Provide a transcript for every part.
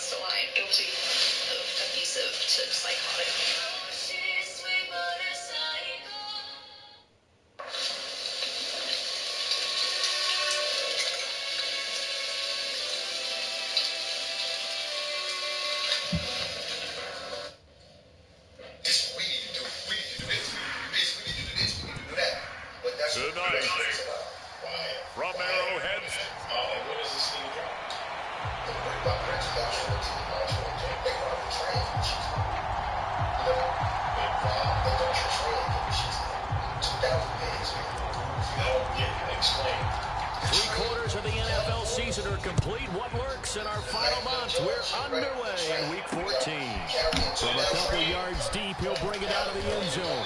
cross the line, guilty of abusive to psychotic. Tonight, from Arrowhead. Three-quarters of the NFL season are complete. What works in our final month? We're underway in Week 14. From a couple yards deep, he'll bring it out of the end zone.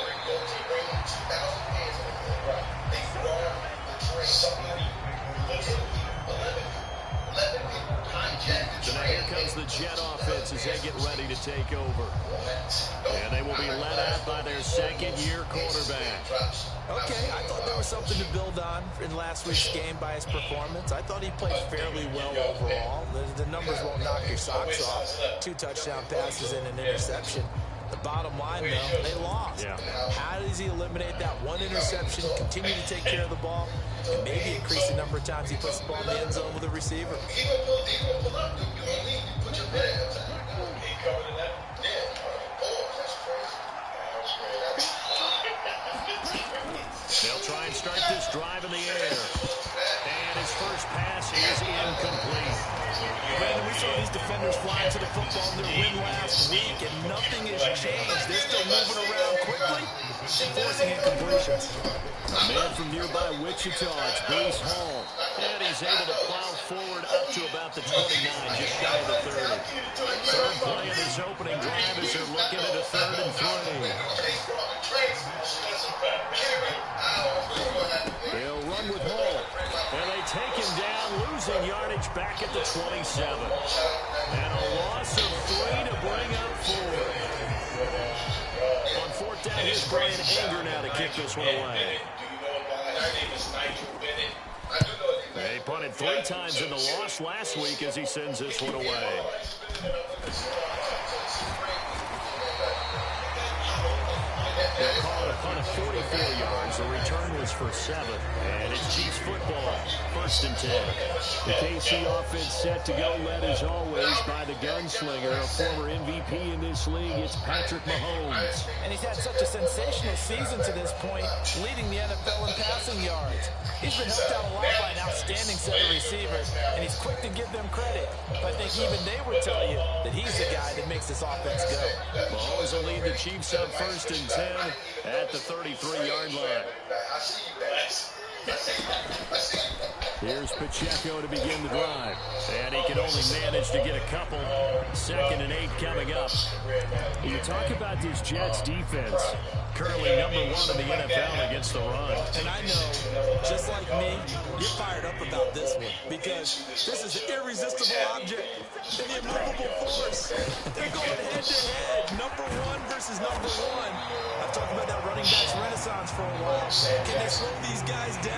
So now here comes the Jet offense as they get ready to take over. And they will be led out by their second-year quarterback. Okay, I thought there was something to build on in last week's game by his performance. I thought he played fairly well overall. The numbers won't knock your socks off. 2 touchdown passes and an interception. The bottom line, though, they lost. Yeah. How does he eliminate that one interception, continue to take care of the ball, and maybe increase the number of times he puts the ball in the end zone with a receiver? They'll try and start this drive in the air. And his first pass is incomplete. Brandon, we saw these defenders flying to the football in their win last week, and nothing has changed. They're still moving around quickly and forcing incompletions. A man from nearby Wichita, it's Breece Hall. And he's able to plow forward up to about the 29, just shy of the 30. Third play of his opening drive as they're looking at a 3rd and 3. They'll run with Hall. And they take him down, losing yardage back at the 27. And a loss of 3 to bring up 4. On 4th down, here's Brian Anger now to kick this one away. They punted 3 times in the loss last week as he sends this one away. They'll call it a punt of 44 yards. The return was for 7. And it's Chiefs football. 1st and 10. The KC offense set to go, led as always by the gunslinger, a former MVP in this league. It's Patrick Mahomes. And he's had such a sensational season to this point, leading the NFL in passing yards. He's been helped out a lot by an outstanding set of receivers, and he's quick to give them credit. But I think even they would tell you that he's the guy that makes this offense go. Mahomes will lead the Chiefs up 1st and 10 at the 33-yard line. Here's Pacheco to begin the drive. And he can only manage to get a couple. 2nd and 8 coming up. You talk about this Jets defense, currently #1 in the NFL against the run. And I know, just like me, you're fired up about this one because this is an irresistible object, an immovable force. They're going head-to-head, #1 versus #1. I've talked about that running backs renaissance for a while. Can they slow these guys down?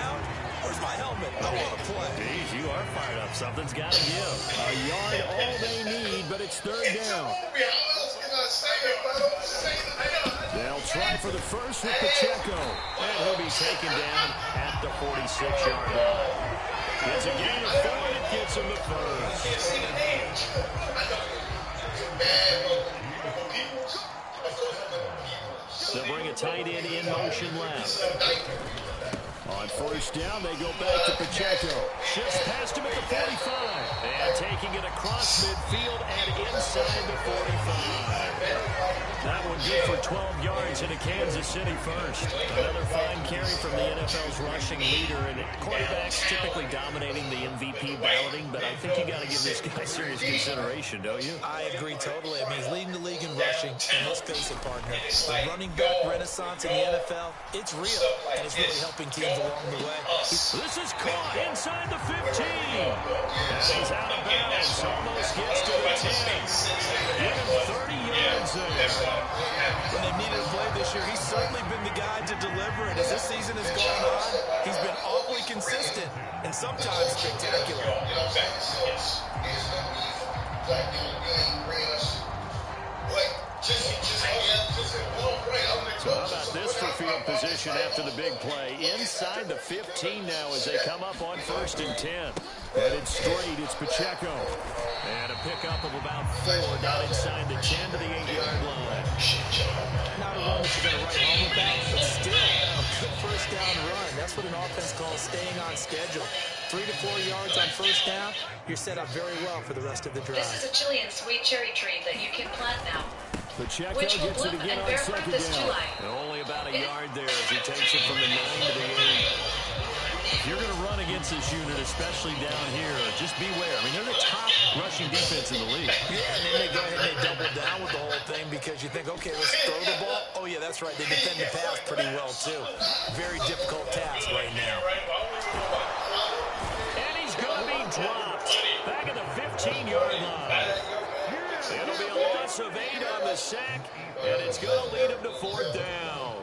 Where's my helmet? I want to play. Geez, you are fired up. Something's got to give. A yard, all they need, but it's 3rd down. They'll try for the first with Pacheco. And he'll be taken down at the 46-yard line. It's a gain of 4. It gets him the first. They'll bring a tight end in motion left. On 1st down, they go back to Pacheco. Shifts past him at the 45. And taking it across midfield and inside the 45. That one good for 12 yards into Kansas City first. Another fine carry from the NFL's rushing leader. And quarterbacks typically dominating the MVP balloting, but I think you got to give this guy serious consideration, don't you? I agree totally. I mean, he's leading the league in rushing. And let's face it, partner, the running back renaissance in the NFL, it's real. And it's really helping teams along the way. This is caught inside the 15. And he's out of bounds. Almost gets to the 10. Give him 30 yards there. When they needed a play this year, he's certainly been the guy to deliver it. As this season has gone on, he's been awfully consistent and sometimes spectacular. possession after the big play. Inside the 15 now as they come up on 1st and 10. Headed straight, it's Pacheco. And a pickup of about 4 down inside the 10 to the 8-yard line. Not a run that you're going to write home about, but still a good first down run. That's what an offense calls staying on schedule. 3 to 4 yards on first down, you're set up very well for the rest of the drive. This is a Chilean sweet cherry tree that you can plant now. Pacheco Which will gets it bloom again and on bear fruit 2nd this down. July. And only about a yard there as he takes it from the 9 to the 8. If you're going to run against this unit, especially down here, just beware. I mean, they're the top rushing defense in the league. Yeah, and then they go ahead and they double down with the whole thing because you think, okay, let's throw the ball. Oh, yeah, that's right. They defend the pass pretty well, too. Very difficult task right now. And he's going to be dropped back at the 15-yard line. It'll be a loss of 8 on the sack, and it's going to lead him to 4th down.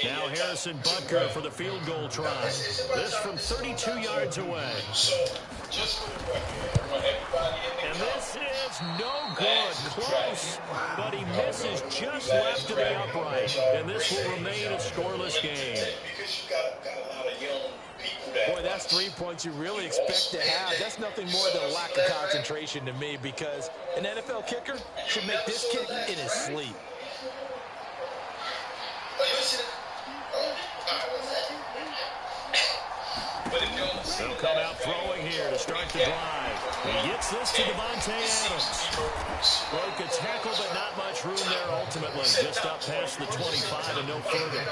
Now Harrison Butker for the field goal try. This from 32 yards away. And this is no good. Close, but he misses just left of the upright. And this will remain a scoreless game. Boy, that's 3 points you really expect to have. That's nothing more than a lack of concentration to me because an NFL kicker should make this kick in his sleep. They'll come out throwing here to start the drive. He gets this to Davante Adams. Broke a tackle, but not much room there ultimately. Just up past the 25 and no further.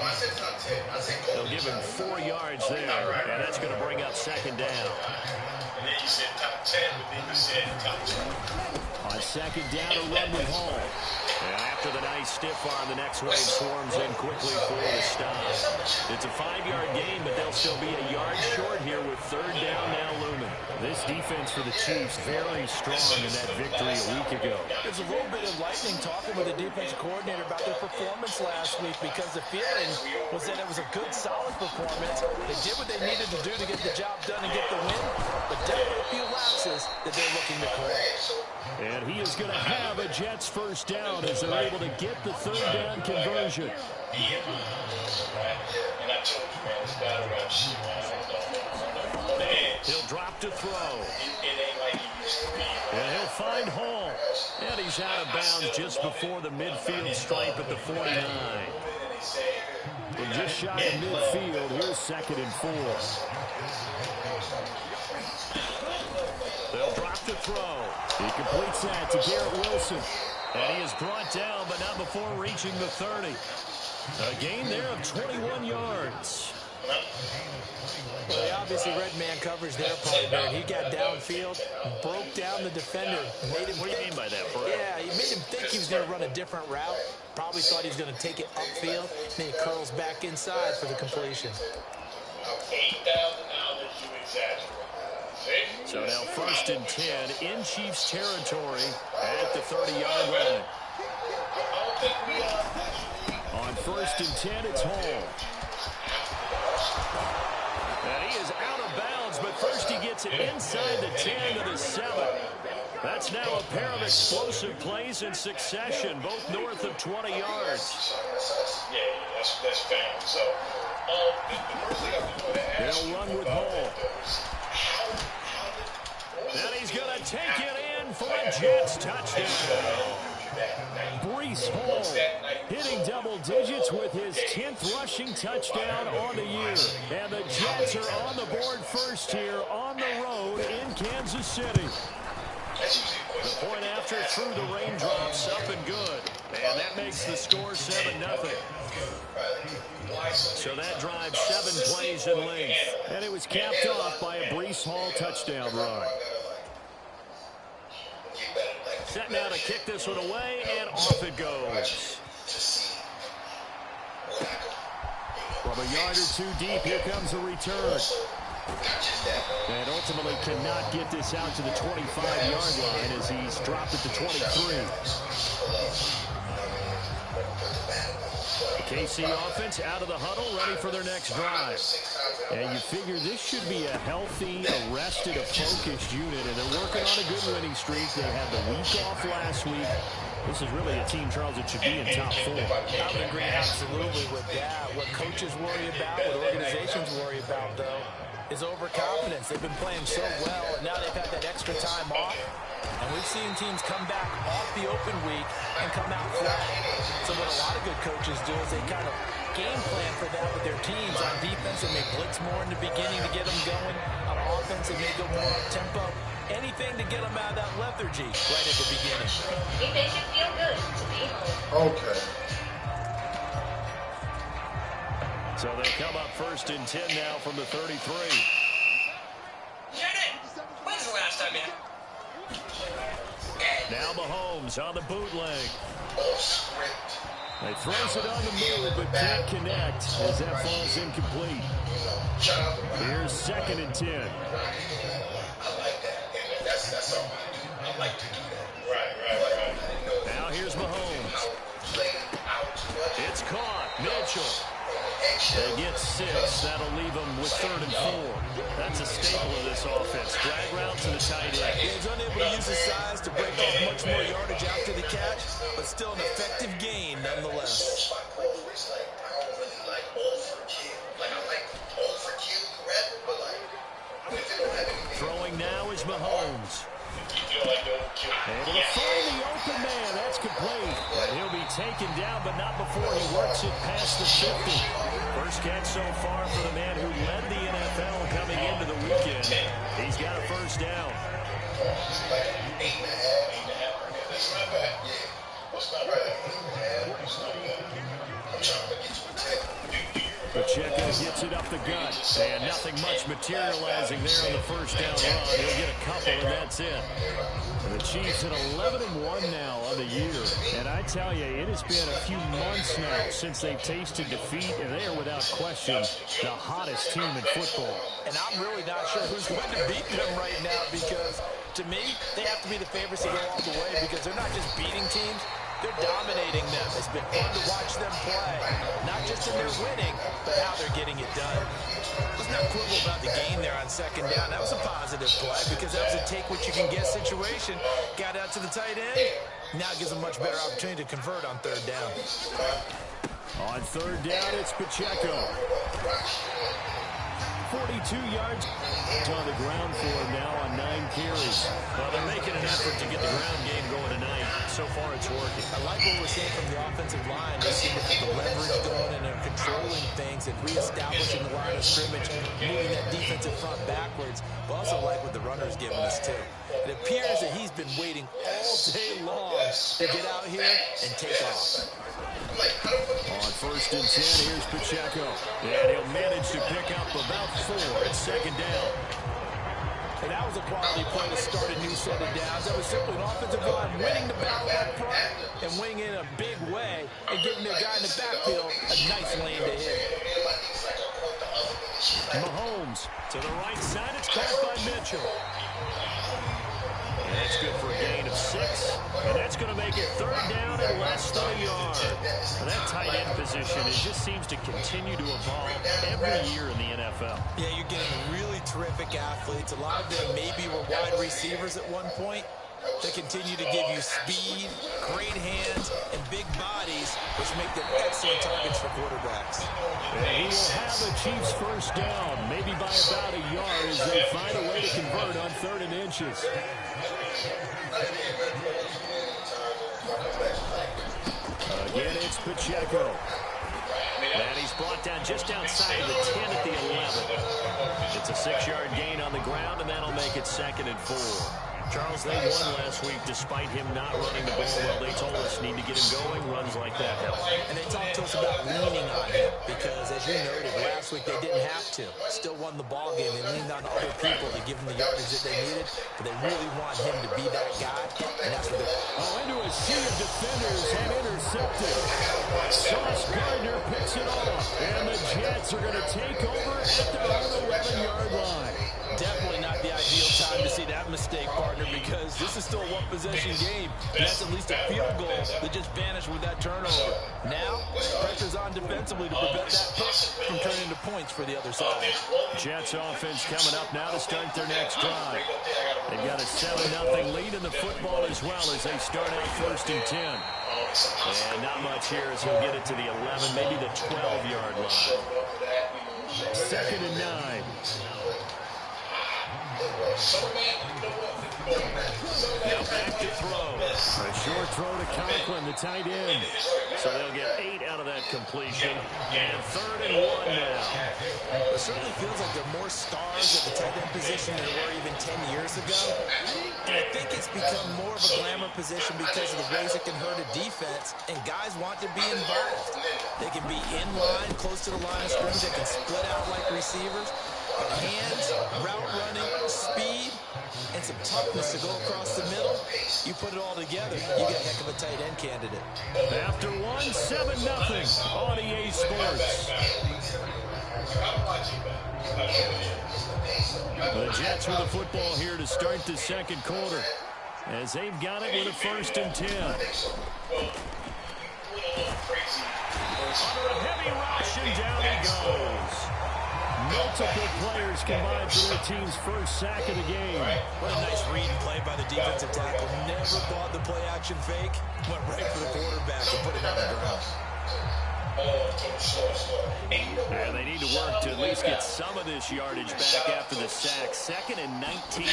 They'll give him 4 yards there, and that's going to bring up 2nd down. And then you said top 10, but then you said top 20. On 2nd down, a run with Hall. And after the nice stiff arm, the next wave swarms in quickly for the stop. It's a 5-yard gain, but they'll still be a yard short here with 3rd down now looming. This defense for the Chiefs very strong in that victory a week ago. There's a little bit of lightning talking with the defensive coordinator about their performance last week because the feeling was that it was a good, solid performance. They did what they needed to do to get the job done and get the win, but definitely a few lapses that they're looking to correct. And he is going to have a Jets first down as they're able to get the 3rd down conversion. And I told you, man, this guy around shit, man. He'll drop to throw. It ain't like he used to be. And he'll find Hall. And he's out of bounds just before the midfield stripe at the 49. And just shy of midfield, here's 2nd and 4. They'll drop to throw. He completes that to Garrett Wilson. And he is brought down, but not before reaching the 30. A gain there of 21 yards. Well, they obviously read man coverage there, partner. He got downfield, broke down the defender. Made him what do you mean by that, bro? Yeah, he made him think he was going to run a different route. Probably thought he was going to take it upfield. Then he curls back inside for the completion. 8,000 dollars, you exaggerate. So now 1st and 10 in Chiefs territory at the 30-yard line. On 1st and 10, it's Hall. And he is out of bounds, but first he gets it inside the 10 to the 7. That's now a pair of explosive plays in succession, both north of 20 yards. Yeah, that's fine. So, the first thing I'm going to ask They'll run with Hall. And he's going to take it in for a Jets touchdown. Breece Hall hitting double digits with his 10th rushing touchdown on the year. And the Jets are on the board first here on the road in Kansas City. The point after through the raindrops up and good. And that makes the score 7-0. So that drive 7 plays in length. And it was capped off by a Breece Hall touchdown run. Set now to kick this one away, and off it goes. From a yard or 2 deep, here comes a return. And ultimately cannot get this out to the 25-yard line as he's dropped at the 23. The KC offense out of the huddle, ready for their next drive. And you figure this should be a healthy, arrested, a focused unit, and they're working on a good winning streak. They had the week off last week. This is really a team, Charles, that should be in top 4. I would agree absolutely with that. What coaches worry about, what organizations worry about, though, is overconfidence. They've been playing so well, and now they've had that extra time off. And we've seen teams come back off the open week and come out flat. So what a lot of good coaches do is they kind of game plan for that with their teams. On defense, they may blitz more in the beginning to get them going. On offense, they may go more up-tempo. Anything to get them out of that lethargy right at the beginning. It makes you feel good to be home. Okay. So they come up 1st and 10 now from the 33. Janet, when's the last time you... Now Mahomes on the bootleg. He throws it on the move, but can't connect as that falls incomplete. Here's 2nd and 10. I like that. And that's all I like to do that. Right. Now here's Mahomes. It's caught. Mitchell. They get 6. That'll leave them with 3rd and 4. That's a staple of this offense. Drag route to the tight end. He's unable to use his size to break off much more yardage after the catch, but still an effective gain nonetheless. Throwing now is Mahomes. Able to find the open man. That's complete. And he'll be taken down, but not before he works it past the 50. First catch so far for the man who led the NFL coming into the weekend. He's got a first down. That's not bad. That's not bad. I'm trying to get you a tech. Pacheco gets it up the gut, and nothing much materializing there on the first down run. He'll get a couple, and that's it. And the Chiefs at 11-1 now on the year. And I tell you, it has been a few months now since they've tasted defeat, and they are without question the hottest team in football. And I'm really not sure who's going to beat them right now because, to me, they have to be the favorites to go all the way because they're not just beating teams. They're dominating them. It's been fun to watch them play. Not just in their winning, but how they're getting it done. Let's not quibble about the game there on 2nd down. That was a positive play because that was a take-what-you-can-get situation. Got out to the tight end. Now it gives them a much better opportunity to convert on 3rd down. On 3rd down, it's Pacheco. 42 yards on the ground for him now on 9 carries. Well, they're making an effort to get the ground game going tonight. So far, it's working. I like what we're seeing from the offensive line. They seem to put the leverage going and they're controlling things and reestablishing the line of scrimmage, moving that defensive front backwards. But also like what the runner's giving us, too. It appears that he's been waiting all day long to get out here and take off. On 1st and 10, here's Pacheco. And he'll manage to pick up about 4 at 2nd down. And that was a quality play to start a new set of downs. That was simply an offensive line winning the battle up front and winning it in a big way and giving their guy in the backfield a nice lane to hit. Mahomes to the right side. It's caught by Mitchell. And that's good for a gain of 6. And that's going to make it 3rd down and less than a yard. And that tight end position, it just seems to continue to evolve every year in the NFL. Yeah, you're getting really terrific athletes. A lot of them maybe were wide receivers at one point. They continue to give you speed, great hands, and big bodies, which make them excellent targets for quarterbacks. And he will have the Chiefs first down, maybe by about a yard as they find a way to convert on 3rd and inches. Again, it's Pacheco. And he's brought down just outside of the 10 at the 11. It's a 6-yard gain on the ground, and that'll make it 2nd and 4. Charles, they won last week despite him not running the ball well. They told us need to get him going. Runs like that help. And they talked to us about leaning on him because, as you noted, last week they didn't have to. Still won the ball game. They leaned on other people to give them the yardage that they needed, but they really want him to be that guy, and that's what they're... into a sea of defenders and intercepted. Sauce Gardner picks it off, and the Jets are going to take over at their own 11-yard line. Definitely not the ideal time to see that mistake, partner. Carter, because this is still a one-possession game. And that's at least a field goal that just vanished with that turnover. Now, pressure's on defensively to prevent that pick from turning into points for the other side. Jets offense coming up now to start their next drive. They've got a 7-0 lead in the football as well as they start out 1st and 10. And not much here as he'll get it to the 11, maybe the 12-yard line. 2nd and 9. Now back to throw. A short throw to Conklin, the tight end. So they'll get 8 out of that completion. And 3rd and 1 now. It certainly feels like there are more stars at the tight end position than there were even 10 years ago. And I think it's become more of a glamour position because of the ways it can hurt a defense. And guys want to be involved. They can be in line, close to the line of scrimmage. They can split out like receivers. But hands, route running, speed, and some toughness to go across the middle, you put it all together, you get a heck of a tight end candidate. After 7-0 on EA Sports. The Jets with the football here to start the 2nd quarter, as they've got it with a 1st and 10. Under a heavy rush, and down he goes. Multiple players combined for their team's first sack of the game. What a nice read and play by the defensive tackle. Never bought the play-action fake. Went right for the quarterback and put him on the ground. And they need to work to at least get some of this yardage back after the sack. 2nd and 19.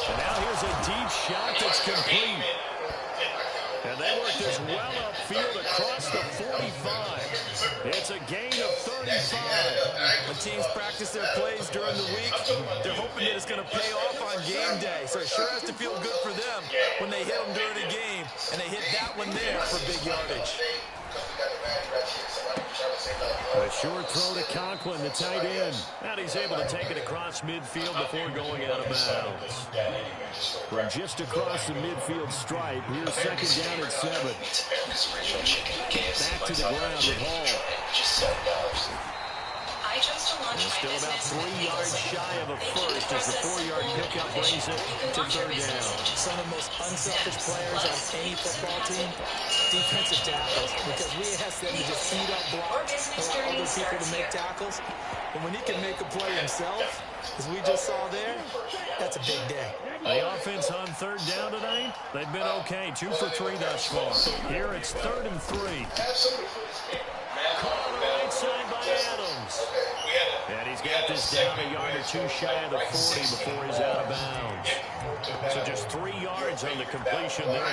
And now here's a deep shot that's complete. And they work this well upfield across the 45. It's a gain of 35. When teams practice their plays during the week, they're hoping that it's going to pay off on game day. So it sure has to feel good for them when they hit them during a game, and they hit that one there for big yardage. A short throw to Conklin, the tight end. And he's able to take it across midfield before going out of bounds. From just across the midfield stripe, here's 2nd down and 7. Back to the ground with Hall. I chose to launch Still about 3 yards shy of a first as the 4-yard pickup brings it to 3rd down. Some of the most unselfish players on any football team, defensive tackles, because we ask them to just eat up blocks, allow other people to make tackles. And when he can make a play himself, as we just saw there, that's a big day. The offense on 3rd down tonight, they've been okay. 2 for 3 thus far. Here it's 3rd and 3. Caught on the right side by Adams. And he's got this down a yard or 2 shy of the 40 before he's out of bounds. So just 3 yards on the completion there.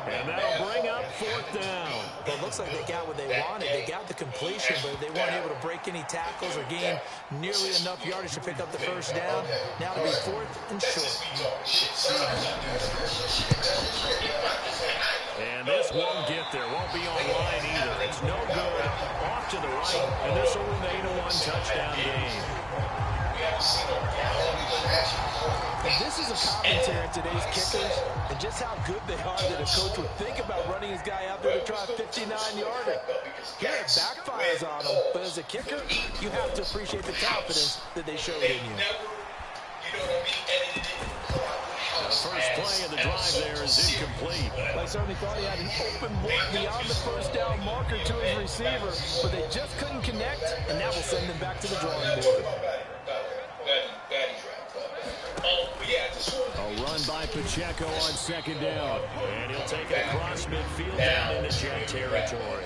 And that'll bring up 4th down. Well, it looks like they got what they wanted. They got the completion, but they weren't able to break any tackles or gain nearly enough yardage to pick up the 1st down. Now to be 4th and short. And this won't get there. Won't be online either. It's no good. Off to the right. And this will remain a 1-touchdown game. And this is a commentary on today's kickers and just how good they are that a coach would think about running his guy out there to try a 59-yarder. Here it backfires on him, but as a kicker, you have to appreciate the confidence that they showed in you. The first play of the drive there is incomplete. I certainly thought he had an open look beyond the 1st down marker to his receiver, but they just couldn't connect, and that will send them back to the drawing board. A run by Pacheco on 2nd down. And he'll take it across midfield down into Jet territory.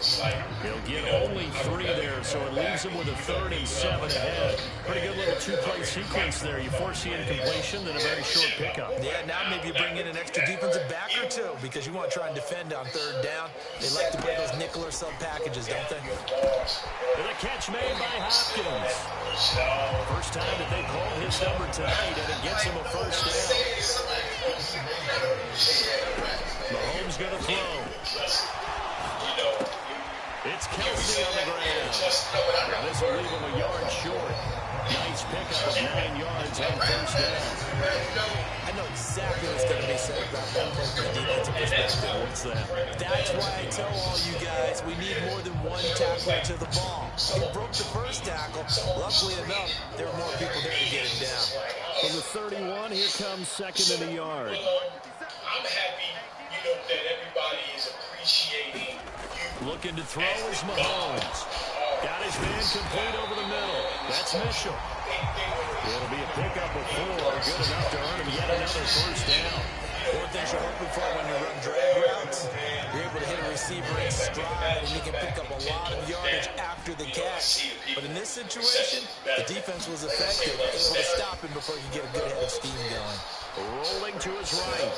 He'll get only 3 there, so it leaves him with a 3rd and 7 ahead. Pretty good little 2-play sequence there. You force the incompletion, then a very short pickup. Yeah, now maybe you bring in an extra defensive back or 2 because you want to try and defend on 3rd down. They like to play those nickel or sub packages, don't they? And a catch made by Hopkins. First time that they called his number tonight, and it gets him a 1st down. Mahomes going to throw. It's Kelsey on the ground. Now this will leave him a yard short. Nice pickup of 9 yards on 1st down. I know exactly what's going to be said about that play from the defensive perspective. What's that? That's why I tell all you guys we need more than one tackler to the ball. He broke the first tackle. Luckily enough, there were more people there to get him down. From the 31, here comes second and a yard. I'm happy, that everybody is appreciating you. Looking to throw is Mahomes. Got his man complete over the middle. That's Mitchell. It'll be a pickup of 4. Good enough to earn him yet another first down. One thing you're hoping for when you run drag routes, you're able to hit a receiver in stride, and you can pick up a lot of yardage after the catch. But in this situation, the defense was effective, able to stop him before he could get a good head of steam going. Rolling to his right.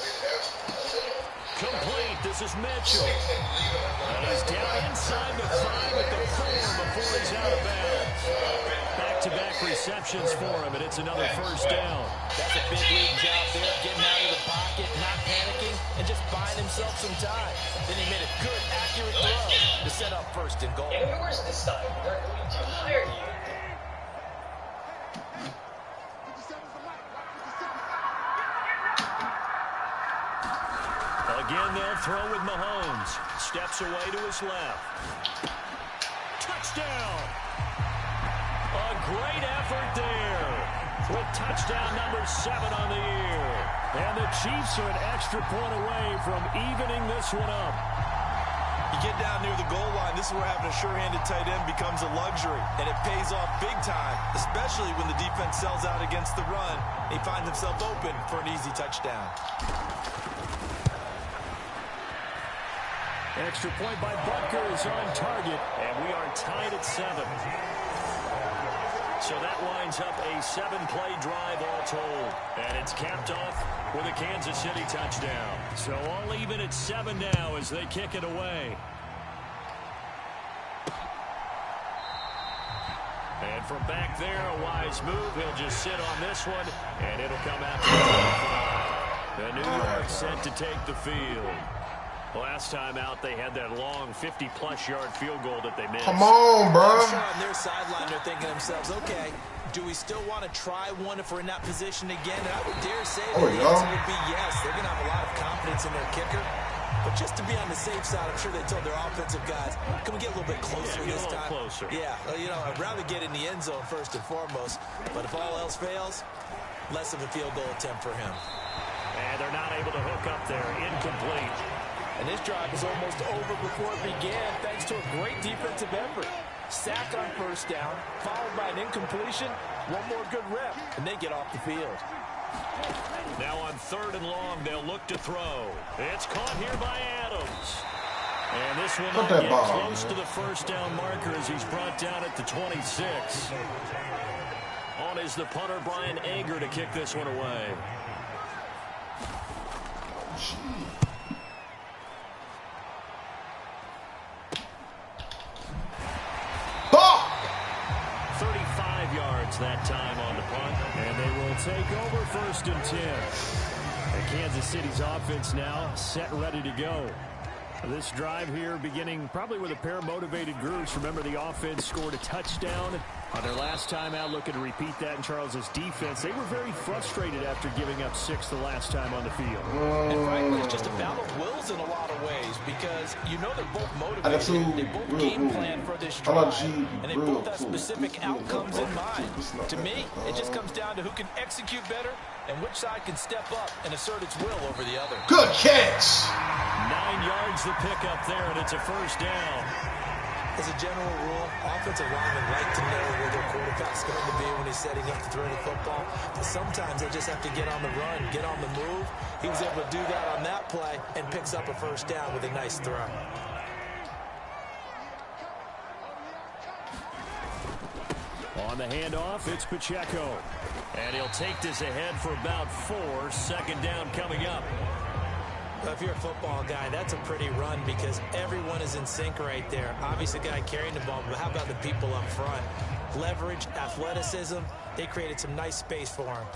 Complete. This is Mitchell. And he's down inside the 5 at the 4 before he's out of bounds. Back-to-back receptions for him, and it's another first down. That's a big league job there, getting out of the pocket, not panicking, and just buying himself some time. Then he made a good, accurate throw to set up first and goal. And yours this time. They're going to hire you. Again, they'll throw with Mahomes. Steps away to his left. Touchdown! A great effort there with touchdown number 7 on the year. And the Chiefs are an extra point away from evening this one up. You get down near the goal line, this is where having a sure-handed tight end becomes a luxury, and it pays off big time, especially when the defense sells out against the run. He finds himself open for an easy touchdown. Extra point by Butker is on target, and we are tied at 7. So that winds up a 7-play drive all told. And it's capped off with a Kansas City touchdown. So all even at 7 now as they kick it away. And from back there, a wise move. He'll just sit on this one, and it'll come out to the 25. The New York set to take the field. Last time out, they had that long 50-plus yard field goal that they missed. Come on, bro. I'm sure on their sideline, they're thinking to themselves, okay, do we still want to try one if we're in that position again? And I would dare say that the answer would be yes. They're going to have a lot of confidence in their kicker. But just to be on the safe side, I'm sure they told their offensive guys, can we get a little bit closer this time? Closer. Yeah, I'd rather get in the end zone first and foremost. But if all else fails, less of a field goal attempt for him. And they're not able to hook up there. Incomplete. And this drive was almost over before it began thanks to a great defensive effort. Sack on first down, followed by an incompletion, one more good rep, and they get off the field. Now on 3rd and long, they'll look to throw. It's caught here by Adams. And this will not get close to the first down marker as he's brought down at the 26. On is the punter, Brian Ager, to kick this one away. That time on the punt, and they will take over 1st and 10. And Kansas City's offense now set, ready to go. This drive here beginning probably with a pair of motivated groups. Remember, the offense scored a touchdown on their last time out. Looking to repeat that in Charles's defense. They were very frustrated after giving up 6 the last time on the field. And frankly, it's just a battle of wills in a lot of ways because they're both motivated. They both game plan for this drive, and they both have specific outcomes in mind. To me, it just comes down to who can execute better and which side can step up and assert its will over the other. Good catch. 9 yards the pickup there, and it's a first down. As a general rule, offensive linemen like to know where their quarterback's going to be when he's setting up to throw the football. But sometimes they just have to get on the run, get on the move. He was able to do that on that play and picks up a first down with a nice throw. On the handoff, it's Pacheco. And he'll take this ahead for about 4. 2nd down coming up. Well, if you're a football guy, that's a pretty run because everyone is in sync right there. Obviously, the guy carrying the ball, but how about the people up front? Leverage, athleticism, they created some nice space for him.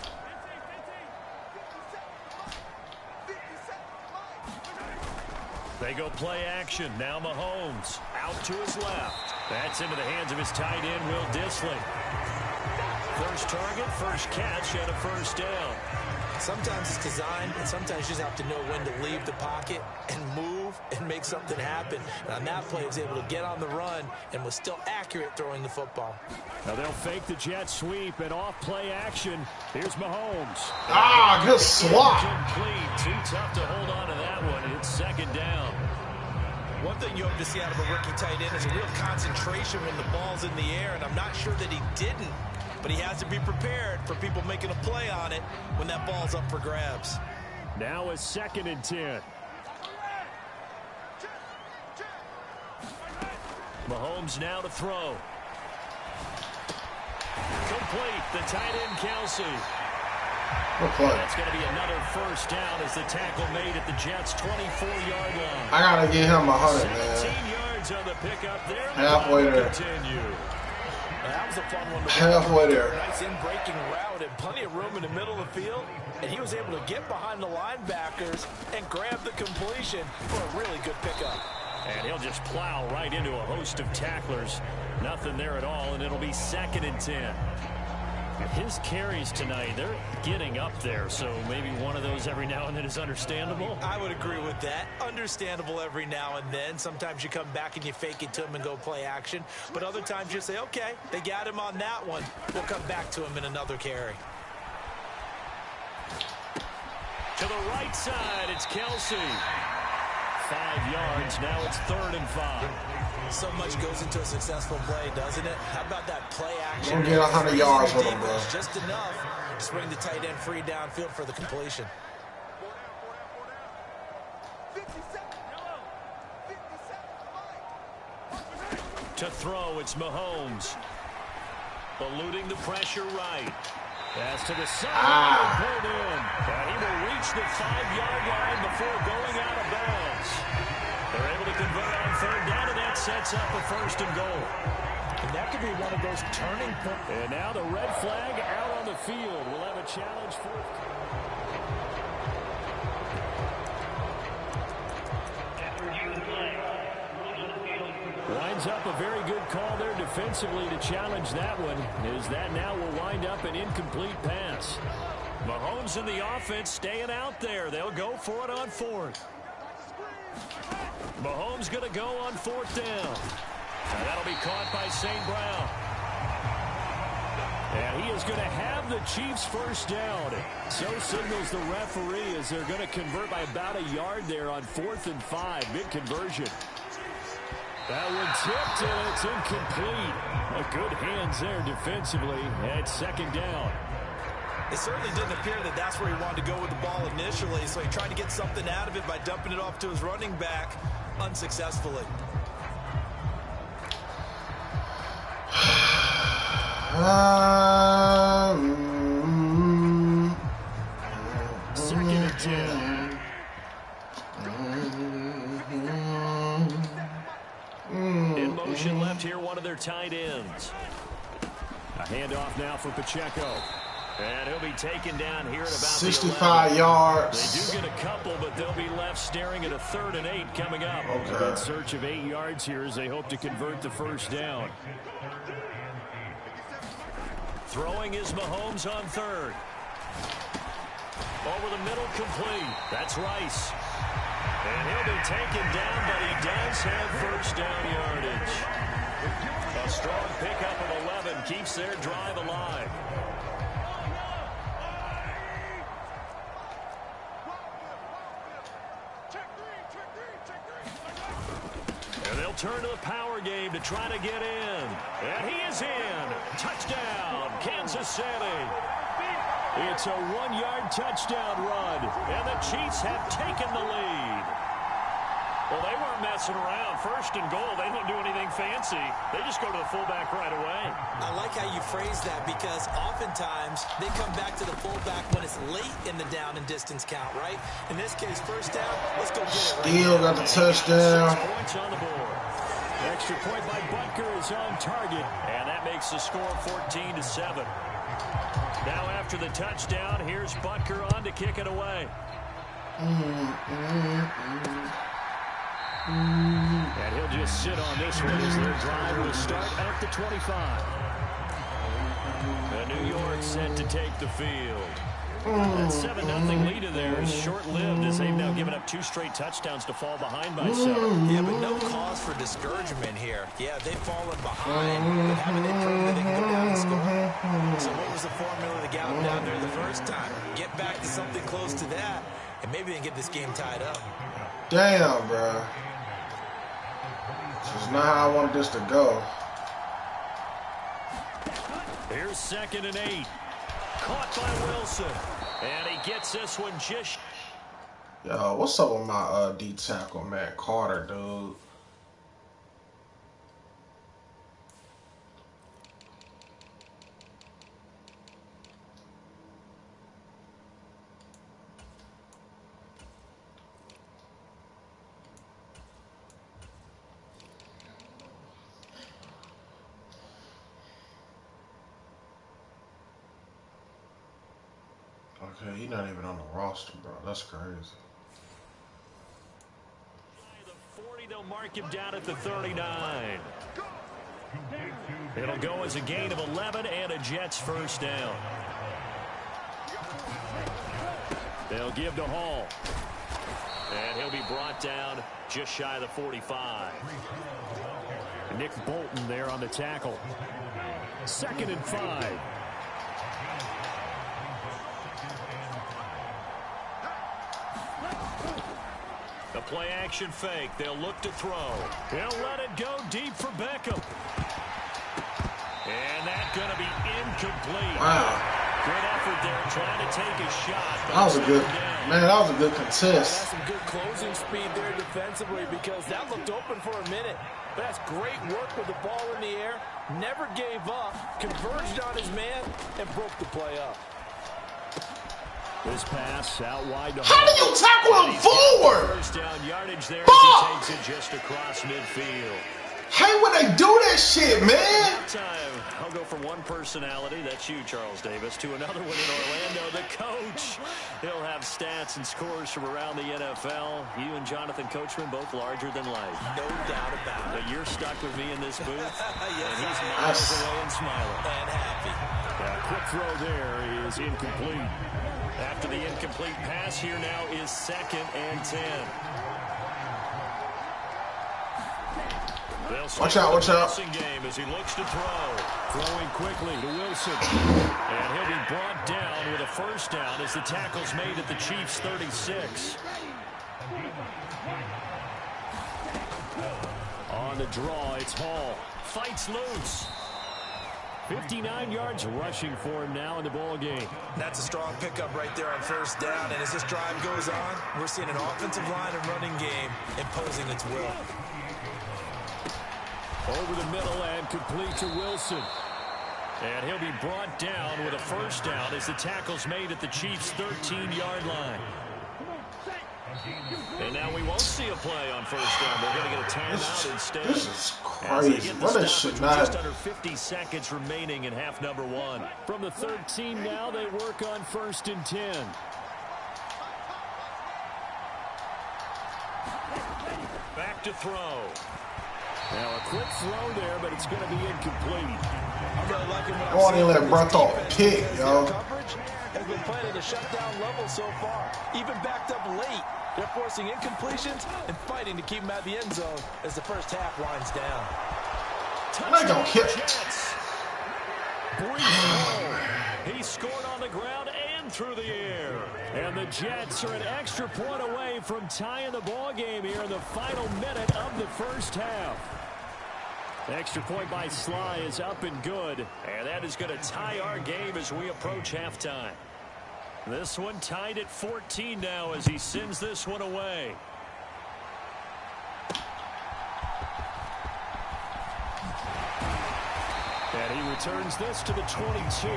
They go play action. Now Mahomes out to his left. That's into the hands of his tight end, Will Dissly. First target, first catch, and a first down. Sometimes it's designed, and sometimes you just have to know when to leave the pocket and move and make something happen. And on that play, he was able to get on the run and was still accurate throwing the football. Now they'll fake the jet sweep and off play action. Here's Mahomes. Ah, good swat. Complete. Too tough to hold on to that one. It's second down. One thing you hope to see out of a rookie tight end is a real concentration when the ball's in the air, and I'm not sure that he didn't. But he has to be prepared for people making a play on it when that ball's up for grabs. Now a 2nd and 10. Mahomes now to throw. Complete. The tight end, Kelsey. That's going to be another first down as the tackle made at the Jets' 24-yard line. I got to give him 100, 17 man. yards on the pickup there. Halfway there. Continue. That was a fun one to watch. Halfway there. Nice in-breaking route and plenty of room in the middle of the field. And he was able to get behind the linebackers and grab the completion for a really good pickup. And he'll just plow right into a host of tacklers. Nothing there at all, and it'll be 2nd and 10. His carries tonight, they're getting up there, so maybe one of those every now and then is understandable. I would agree with that. Understandable every now and then. Sometimes you come back and you fake it to him and go play action. But other times you say, okay, they got him on that one. We'll come back to him in another carry. To the right side, it's Kelsey. 5 yards, now it's 3rd and 5. So much goes into a successful play, doesn't it? How about that play action? Don't get 100 yards with him, bro. Just enough to bring the tight end free downfield for the completion. To throw, it's Mahomes. Eluding the pressure right. Pass to the side. Pulled in. And he will reach the 5-yard line before going out of bounds. They're able to convert on 3rd down, and that sets up a 1st and goal. And that could be one of those turning points. And now the red flag out on the field. We'll have a challenge for it. Winds up a very good call there defensively to challenge that one, as that now will wind up an incomplete pass. Mahomes and the offense staying out there. They'll go for it on 4th. Mahomes going to go on 4th down. And that'll be caught by St. Brown. And he is going to have the Chiefs' first down. So signals the referee as they're going to convert by about a yard there on 4th and 5. Big conversion. That one tipped, and it's incomplete. A good hands there defensively at 2nd down. It certainly didn't appear that that's where he wanted to go with the ball initially, so he tried to get something out of it by dumping it off to his running back unsuccessfully. Second and 10. In motion left here, one of their tight ends. A handoff now for Pacheco. And he'll be taken down here at about 65 yards. They do get a couple, but they'll be left staring at a 3rd and 8 coming up. Okay. In search of 8 yards here as they hope to convert the first down. Throwing is Mahomes on 3rd. Over the middle, complete. That's Rice. And he'll be taken down, but he does have first down yardage. A strong pickup of 11 keeps their drive alive. And they'll turn to the power game to try to get in. And he is in. Touchdown, Kansas City. It's a 1-yard touchdown run, and the Chiefs have taken the lead. Well, they weren't messing around. 1st and goal, they don't do anything fancy. They just go to the fullback right away. I like how you phrase that because oftentimes they come back to the fullback when it's late in the down and distance count, right? In this case, 1st down, let's go get it. Still got the touchdown. 6 points on the board. Extra point by Butker is on target, and that makes the score 14-7. Now after the touchdown, here's Butker on to kick it away. And he'll just sit on this one as their drive will start at the 25. And New York set to take the field. That 7-0 lead of theirs is short-lived as they've now given up 2 straight touchdowns to fall behind by 7. Yeah, but no cause for discouragement here. Yeah, they've fallen behind, but haven't they proven that they can go down and score? So what was the formula to get them down there the first time? Get back to something close to that, and maybe they can get this game tied up. Damn, bro. This is not how I wanted this to go. Here's 2nd and 8. Caught by Wilson. And he gets this one just... Yo, what's up with my D tackle, Matt Carter, dude? Okay, he's not even on the roster, bro. That's crazy. The 40, they'll mark him down at the 39. It'll go as a gain of 11 and a Jets first down. They'll give to Hall. And he'll be brought down just shy of the 45. Nick Bolton there on the tackle. 2nd and 5. The play-action fake. They'll look to throw. He'll let it go deep for Beckham. And that's going to be incomplete. Wow. Good effort there trying to take a shot. That was a good, man, that was a good contest. That's some good closing speed there defensively because that looked open for a minute. But that's great work with the ball in the air. Never gave up, converged on his man, and broke the play up. This pass out wide to How do you tackle him forward? First down yardage there as he takes it just across midfield. Hey, when they do that shit, man. Time. I'll go from one personality, that's you, Charles Davis, to another one in Orlando, the coach. He'll have stats and scores from around the NFL. You and Jonathan Coachman both larger than life. No doubt about it. But you're stuck with me in this booth, Yes, and he's I am. miles away and smiling. And happy. Quick throw there is incomplete. After the incomplete pass, here now is 2nd and 10. Watch out, watch out. Game as he looks to throw. Throwing quickly to Wilson. And he'll be brought down with a first down as the tackle's made at the Chiefs' 36. On the draw, it's Hall. Fights loose. 59 yards rushing for him now in the ball game. That's a strong pickup right there on first down. And as this drive goes on, we're seeing an offensive line and running game imposing its will. Over the middle and complete to Wilson. And he'll be brought down with a first down as the tackle's made at the Chiefs' 13-yard line. And now we won't see a play on first down. They're going to get a timeout instead. This is crazy. What a shit. Just under 50 seconds remaining in half number 1. From the 13 now, they work on 1st and 10. Back to throw. Now a quick throw there, but it's going to be incomplete. I want to let Brett off a kick, yo. Coverage has been playing at a shutdown level so far. Even backed up late. They're forcing incompletions and fighting to keep them at the end zone as the first half winds down. They gonna kick. He scored on the ground and through the air. And the Jets are an extra point away from tying the ball game here in the final minute of the first half. Extra point by Sly is up and good. And that is going to tie our game as we approach halftime. This one tied at 14 now as he sends this one away. And he returns this to the 22.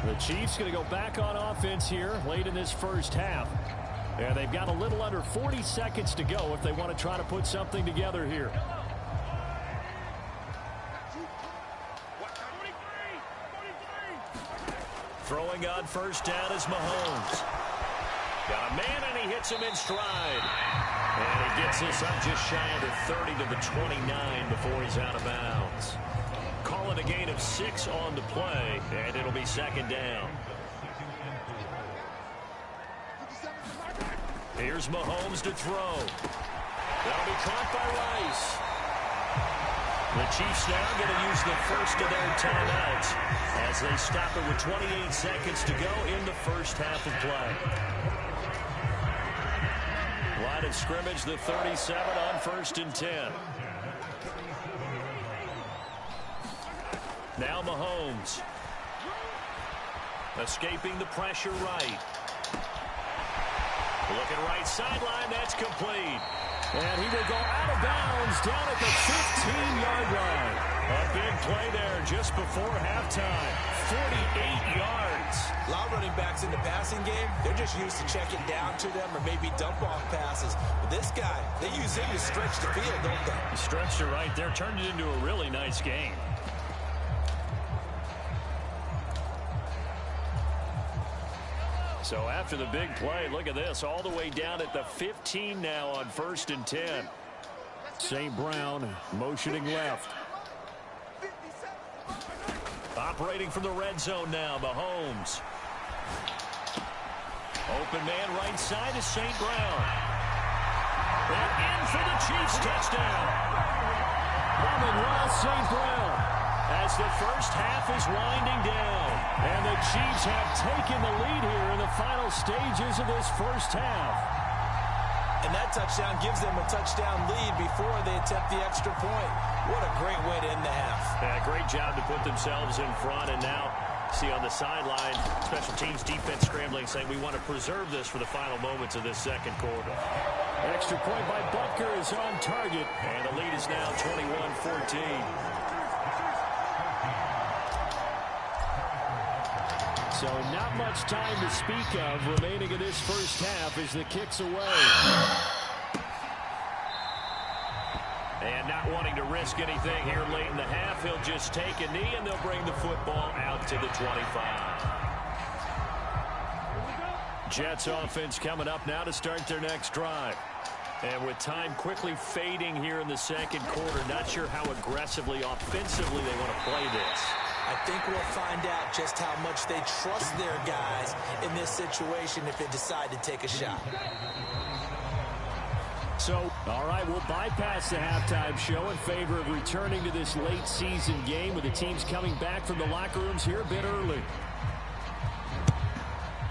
The Chiefs going to go back on offense here late in this first half. And they've got a little under 40 seconds to go if they want to try to put something together here. Throwing on first down is Mahomes. Got a man and he hits him in stride. And he gets this up just shy of the 30 to the 29 before he's out of bounds. Call it a gain of 6 on the play, and it'll be second down. Here's Mahomes to throw. That'll be caught by Rice. The Chiefs now going to use the first of their timeouts as they stop it with 28 seconds to go in the first half of play. Line of scrimmage, the 37 on 1st and 10. Now Mahomes. Escaping the pressure right. Looking right sideline, that's complete. And he will go out of bounds down at the 15-yard line. A big play there just before halftime. 48 yards. A lot of running backs in the passing game, they're just used to checking down to them or maybe dump-off passes. But this guy, they use him to stretch the field, don't they? He stretched it right there, turned it into a really nice game. So after the big play, look at this, all the way down at the 15 now on 1st and 10. St. Brown motioning left. Operating from the red zone now, Mahomes. Open man right side is St. Brown. And in for the Chiefs touchdown. Amon-Ra St. Brown. As the first half is winding down. And the Chiefs have taken the lead here in the final stages of this first half. And that touchdown gives them a touchdown lead before they attempt the extra point. What a great way to end the half. Yeah, great job to put themselves in front. And now, see on the sideline, special teams defense scrambling, saying we want to preserve this for the final moments of this second quarter. Extra point by Butker is on target. And the lead is now 21-14. So not much time to speak of remaining in this first half as the kick's away. And not wanting to risk anything here late in the half, he'll just take a knee and they'll bring the football out to the 25. Jets offense coming up now to start their next drive. And with time quickly fading here in the second quarter, not sure how aggressively, offensively they want to play this. I think we'll find out just how much they trust their guys in this situation if they decide to take a shot. So, all right, we'll bypass the halftime show in favor of returning to this late season game with the teams coming back from the locker rooms here a bit early.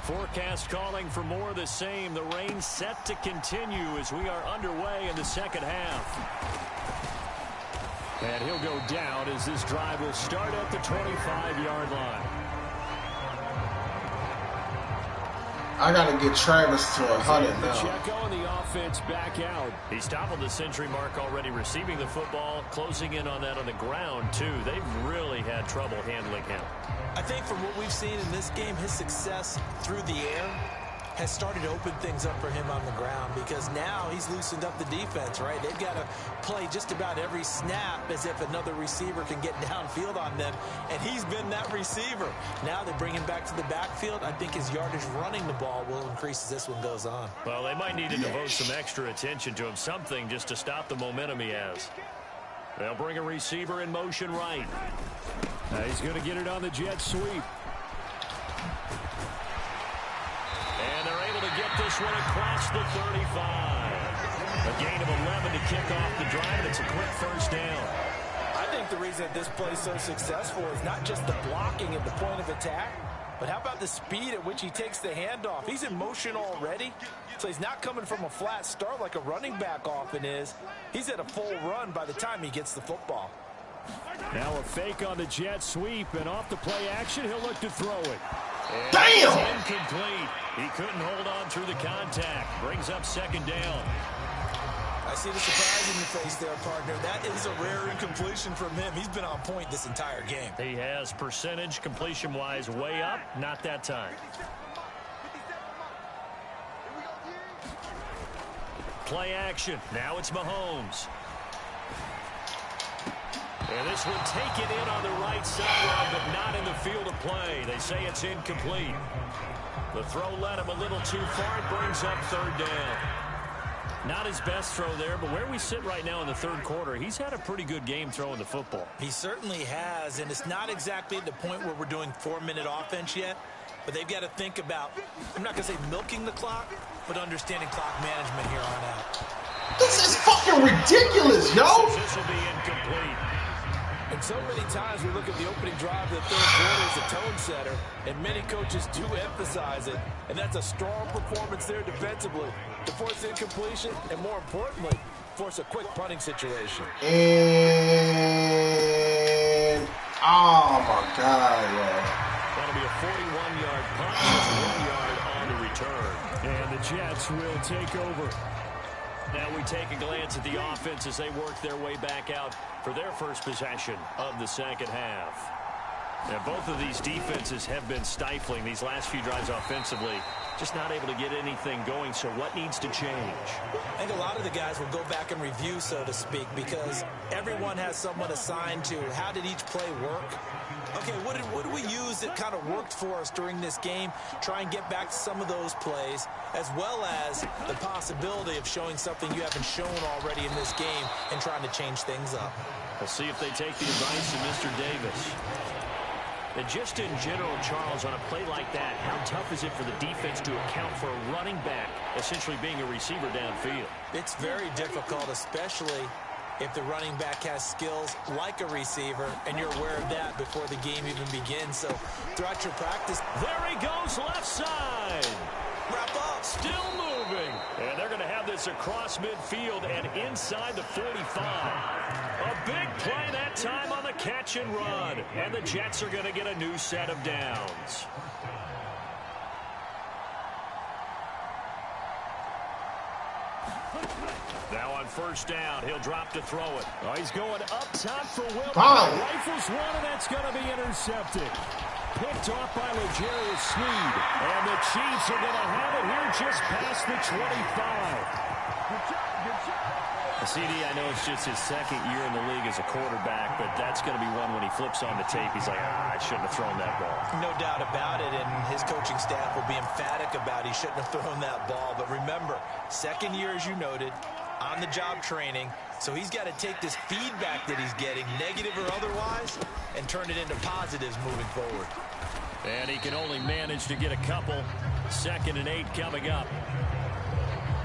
Forecast calling for more of the same. The rain set to continue as we are underway in the second half. And he'll go down as this drive will start at the 25-yard line. I got to get Travis to 100 now. Pacheco and the offense back out. He's toppled the century mark already, receiving the football, closing in on that on the ground, too. They've really had trouble handling him. I think from what we've seen in this game, his success through the air has started to open things up for him on the ground because now he's loosened up the defense, right? They've got to play just about every snap as if another receiver can get downfield on them, and he's been that receiver. Now they bring him back to the backfield. I think his yardage running the ball will increase as this one goes on. Well, they might need to devote some extra attention to him, something just to stop the momentum he has. They'll bring a receiver in motion right. He's going to get it on the jet sweep. And they're able to get this one across the 35. A gain of 11 to kick off the drive, and it's a quick first down. I think the reason that this play is so successful is not just the blocking at the point of attack, but how about the speed at which he takes the handoff? He's in motion already, so he's not coming from a flat start like a running back often is. He's at a full run by the time he gets the football. Now a fake on the jet sweep, and off the play action, he'll look to throw it. And Damn! It's incomplete. He couldn't hold on through the contact. Brings up second down. I see the surprise in your face there, partner. That is a rare incompletion from him. He's been on point this entire game. He has percentage completion-wise way up. Not that time. Play action. Now it's Mahomes. And this would take it in on the right sideline, but not in the field of play. They say it's incomplete. The throw led him a little too far. It brings up third down. Not his best throw there, but where we sit right now in the third quarter, he's had a pretty good game throwing the football. He certainly has, and it's not exactly at the point where we're doing 4-minute offense yet, but they've got to think about, I'm not going to say milking the clock, but understanding clock management here on out. This is fucking ridiculous, yo. This will be incomplete. And so many times we look at the opening drive of the third quarter as a tone setter, and many coaches do emphasize it, and that's a strong performance there defensively to force incompletion and, more importantly, force a quick punting situation. And oh my God, yo. That'll be a 41-yard punt, just 1 yard on the return. And the Jets will take over. Now we take a glance at the offense as they work their way back out for their first possession of the second half. Now, both of these defenses have been stifling these last few drives offensively. Just not able to get anything going, so what needs to change? I think a lot of the guys will go back and review, so to speak, because everyone has someone assigned to how did each play work. Okay, what did we use that kind of worked for us during this game? Try and get back to some of those plays, as well as the possibility of showing something you haven't shown already in this game and trying to change things up. We'll see if they take the advice of Mr. Davis. And just in general, Charles, on a play like that, how tough is it for the defense to account for a running back essentially being a receiver downfield? It's very difficult, especially if the running back has skills like a receiver, and you're aware of that before the game even begins. So throughout your practice, there he goes, left side. Wrap up. Still moving. And they're going to have this across midfield and inside the 45. A big play that time on the catch and run. And the Jets are going to get a new set of downs. Now on first down, he'll drop to throw it. Oh, he's going up top for Wilson. Rifles one, and that's going to be intercepted. Picked off by L'Jarius Sneed. And the Chiefs are going to have it here just past the 25. CD, I know it's just his second year in the league as a quarterback, but that's going to be one when he flips on the tape. He's like, I shouldn't have thrown that ball. No doubt about it, and his coaching staff will be emphatic about he shouldn't have thrown that ball. But remember, second year, as you noted, on-the-job training, so he's got to take this feedback that he's getting, negative or otherwise, and turn it into positives moving forward. And he can only manage to get a couple. 2nd and 8 coming up.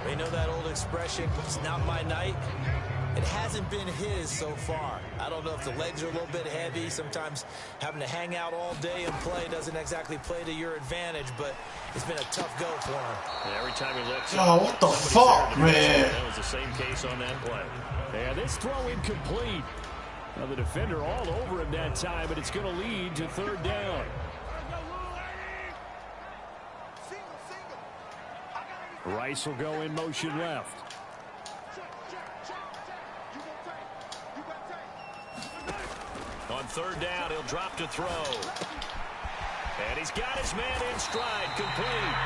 They know that old expression, it's not my night. It hasn't been his so far. I don't know if the legs are a little bit heavy. Sometimes having to hang out all day and play doesn't exactly play to your advantage, but it's been a tough go for him. And every time he looks up, what the fuck, man? That was the same case on that play. And this throw incomplete. Now the defender all over him that time, but it's going to lead to 3rd down. Rice will go in motion left. On 3rd down, he'll drop to throw. And he's got his man in stride, complete.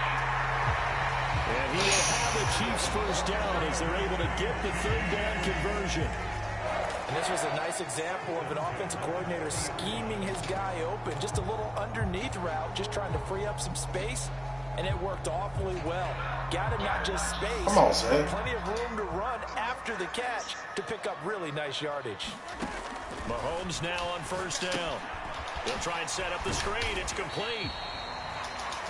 And he will have the Chiefs first down as they're able to get the 3rd down conversion. And this was a nice example of an offensive coordinator scheming his guy open. Just a little underneath route, just trying to free up some space. And it worked awfully well. Got him not just space, but plenty of room to run after the catch to pick up really nice yardage. Mahomes now on 1st down. They'll try and set up the screen. It's complete.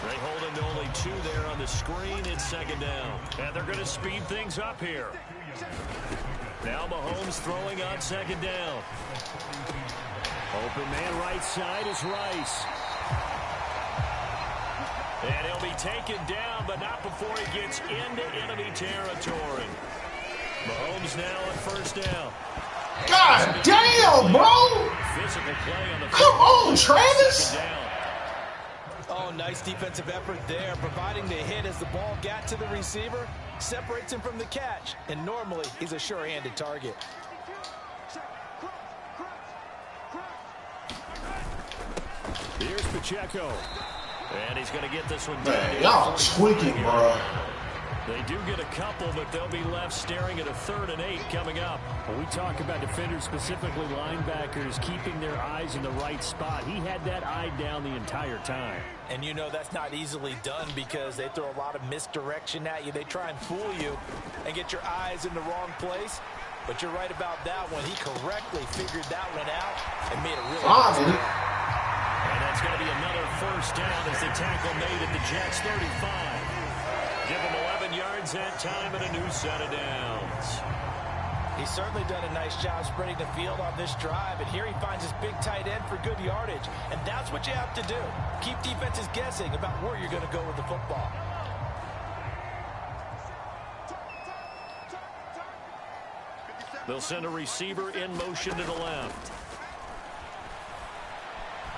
They hold him to only 2 there on the screen. It's 2nd down. And they're going to speed things up here. Now Mahomes throwing on 2nd down. Open man right side is Rice. And he'll be taken down, but not before he gets into enemy territory. Mahomes now on 1st down. God damn, bro! Physical play on the Come on, Travis! Oh, nice defensive effort there, providing the hit as the ball got to the receiver, separates him from the catch, and normally he's a sure-handed target. Here's Pacheco. And he's going to get this one down. Man, y'all tweaking, bro. They do get a couple, but they'll be left staring at a 3rd and 8 coming up. When we talk about defenders, specifically linebackers, keeping their eyes in the right spot. He had that eye down the entire time. And you know that's not easily done because they throw a lot of misdirection at you. They try and fool you and get your eyes in the wrong place. But you're right about that one. He correctly figured that one out and made a really nice play. And that's going to be another 1st down as the tackle made at the Jets 35. Give him 11 yards that time and a new set of downs. He's certainly done a nice job spreading the field on this drive. And here he finds his big tight end for good yardage. And that's what you have to do. Keep defenses guessing about where you're going to go with the football. They'll send a receiver in motion to the left.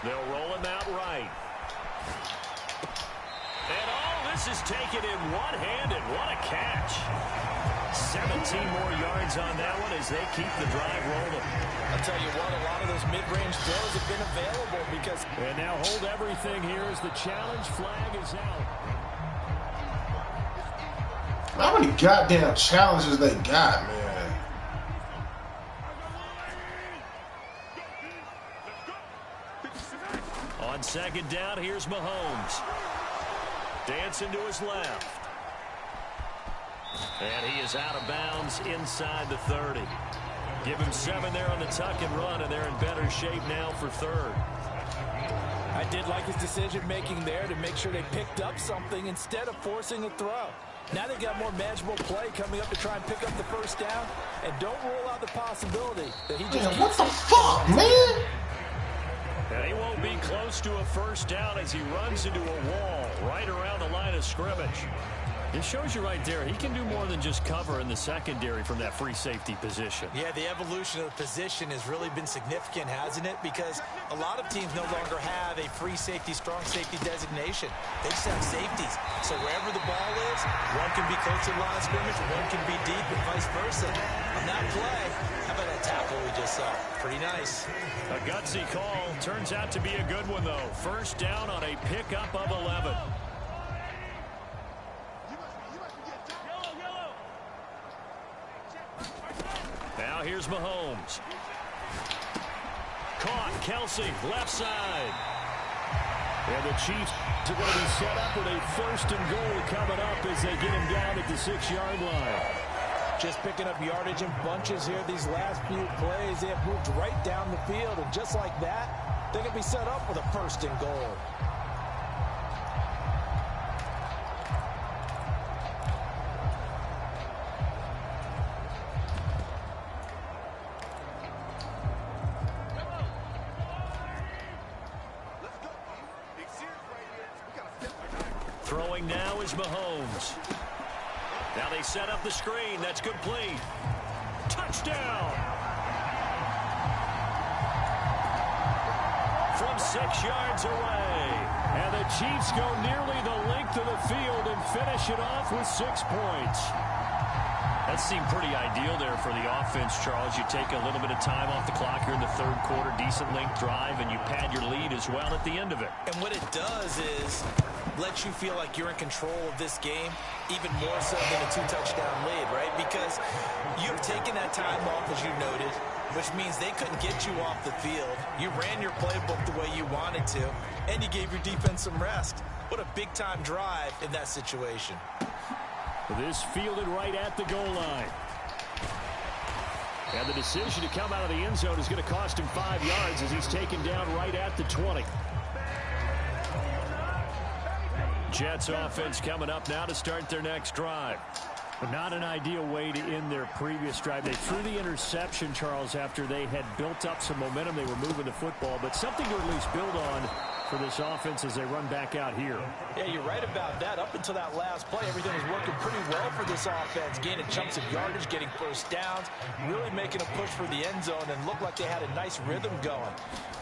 They'll roll him out right. And all this is taken in one-handed. What a catch. 17 more yards on that one as they keep the drive rolling. I'll tell you what, a lot of those mid-range throws have been available because... And now hold everything here as the challenge flag is out. How many goddamn challenges they got, man? On 2nd down, here's Mahomes. Dancing to his left. And he is out of bounds inside the 30. Give him 7 there on the tuck and run, and they're in better shape now for 3rd. I did like his decision-making there to make sure they picked up something instead of forcing a throw. Now they got more manageable play coming up to try and pick up the 1st down, and don't rule out the possibility that he just... Man, what the fuck, man? And he won't be close to a 1st down as he runs into a wall right around the line of scrimmage. It shows you right there, he can do more than just cover in the secondary from that free safety position. Yeah, the evolution of the position has really been significant, hasn't it? Because a lot of teams no longer have a free safety, strong safety designation. They just have safeties. So wherever the ball is, one can be close to the line of scrimmage, one can be deep, and vice versa. On that play, how about that tackle we just saw? Pretty nice. A gutsy call. Turns out to be a good one, though. 1st down on a pickup of 11. Now here's Mahomes. Caught. Kelsey, left side. And the Chiefs are going to be set up with a 1st and goal coming up as they get him down at the 6-yard line. Just picking up yardage in bunches here these last few plays. They have moved right down the field, and just like that, they're going to be set up with a 1st and goal. Throwing now is Mahomes. Now they set up the screen. That's complete. Touchdown! From 6 yards away. And the Chiefs go nearly the length of the field and finish it off with 6 points. That seemed pretty ideal there for the offense, Charles. You take a little bit of time off the clock here in the 3rd quarter, decent length drive, and you pad your lead as well at the end of it. And what it does is let you feel like you're in control of this game, even more so than a 2-touchdown lead, right? Because you've taken that time off, as you noted, which means they couldn't get you off the field. You ran your playbook the way you wanted to, and you gave your defense some rest. What a big-time drive in that situation. This fielded right at the goal line. And the decision to come out of the end zone is going to cost him 5 yards as he's taken down right at the 20. Jets offense coming up now to start their next drive. But not an ideal way to end their previous drive. They threw the interception, Charles, after they had built up some momentum. They were moving the football, but something to at least build on for this offense as they run back out here. Yeah, you're right about that. Up until that last play, everything was working pretty well for this offense. Gaining chunks of yardage, getting 1st downs, really making a push for the end zone, and looked like they had a nice rhythm going.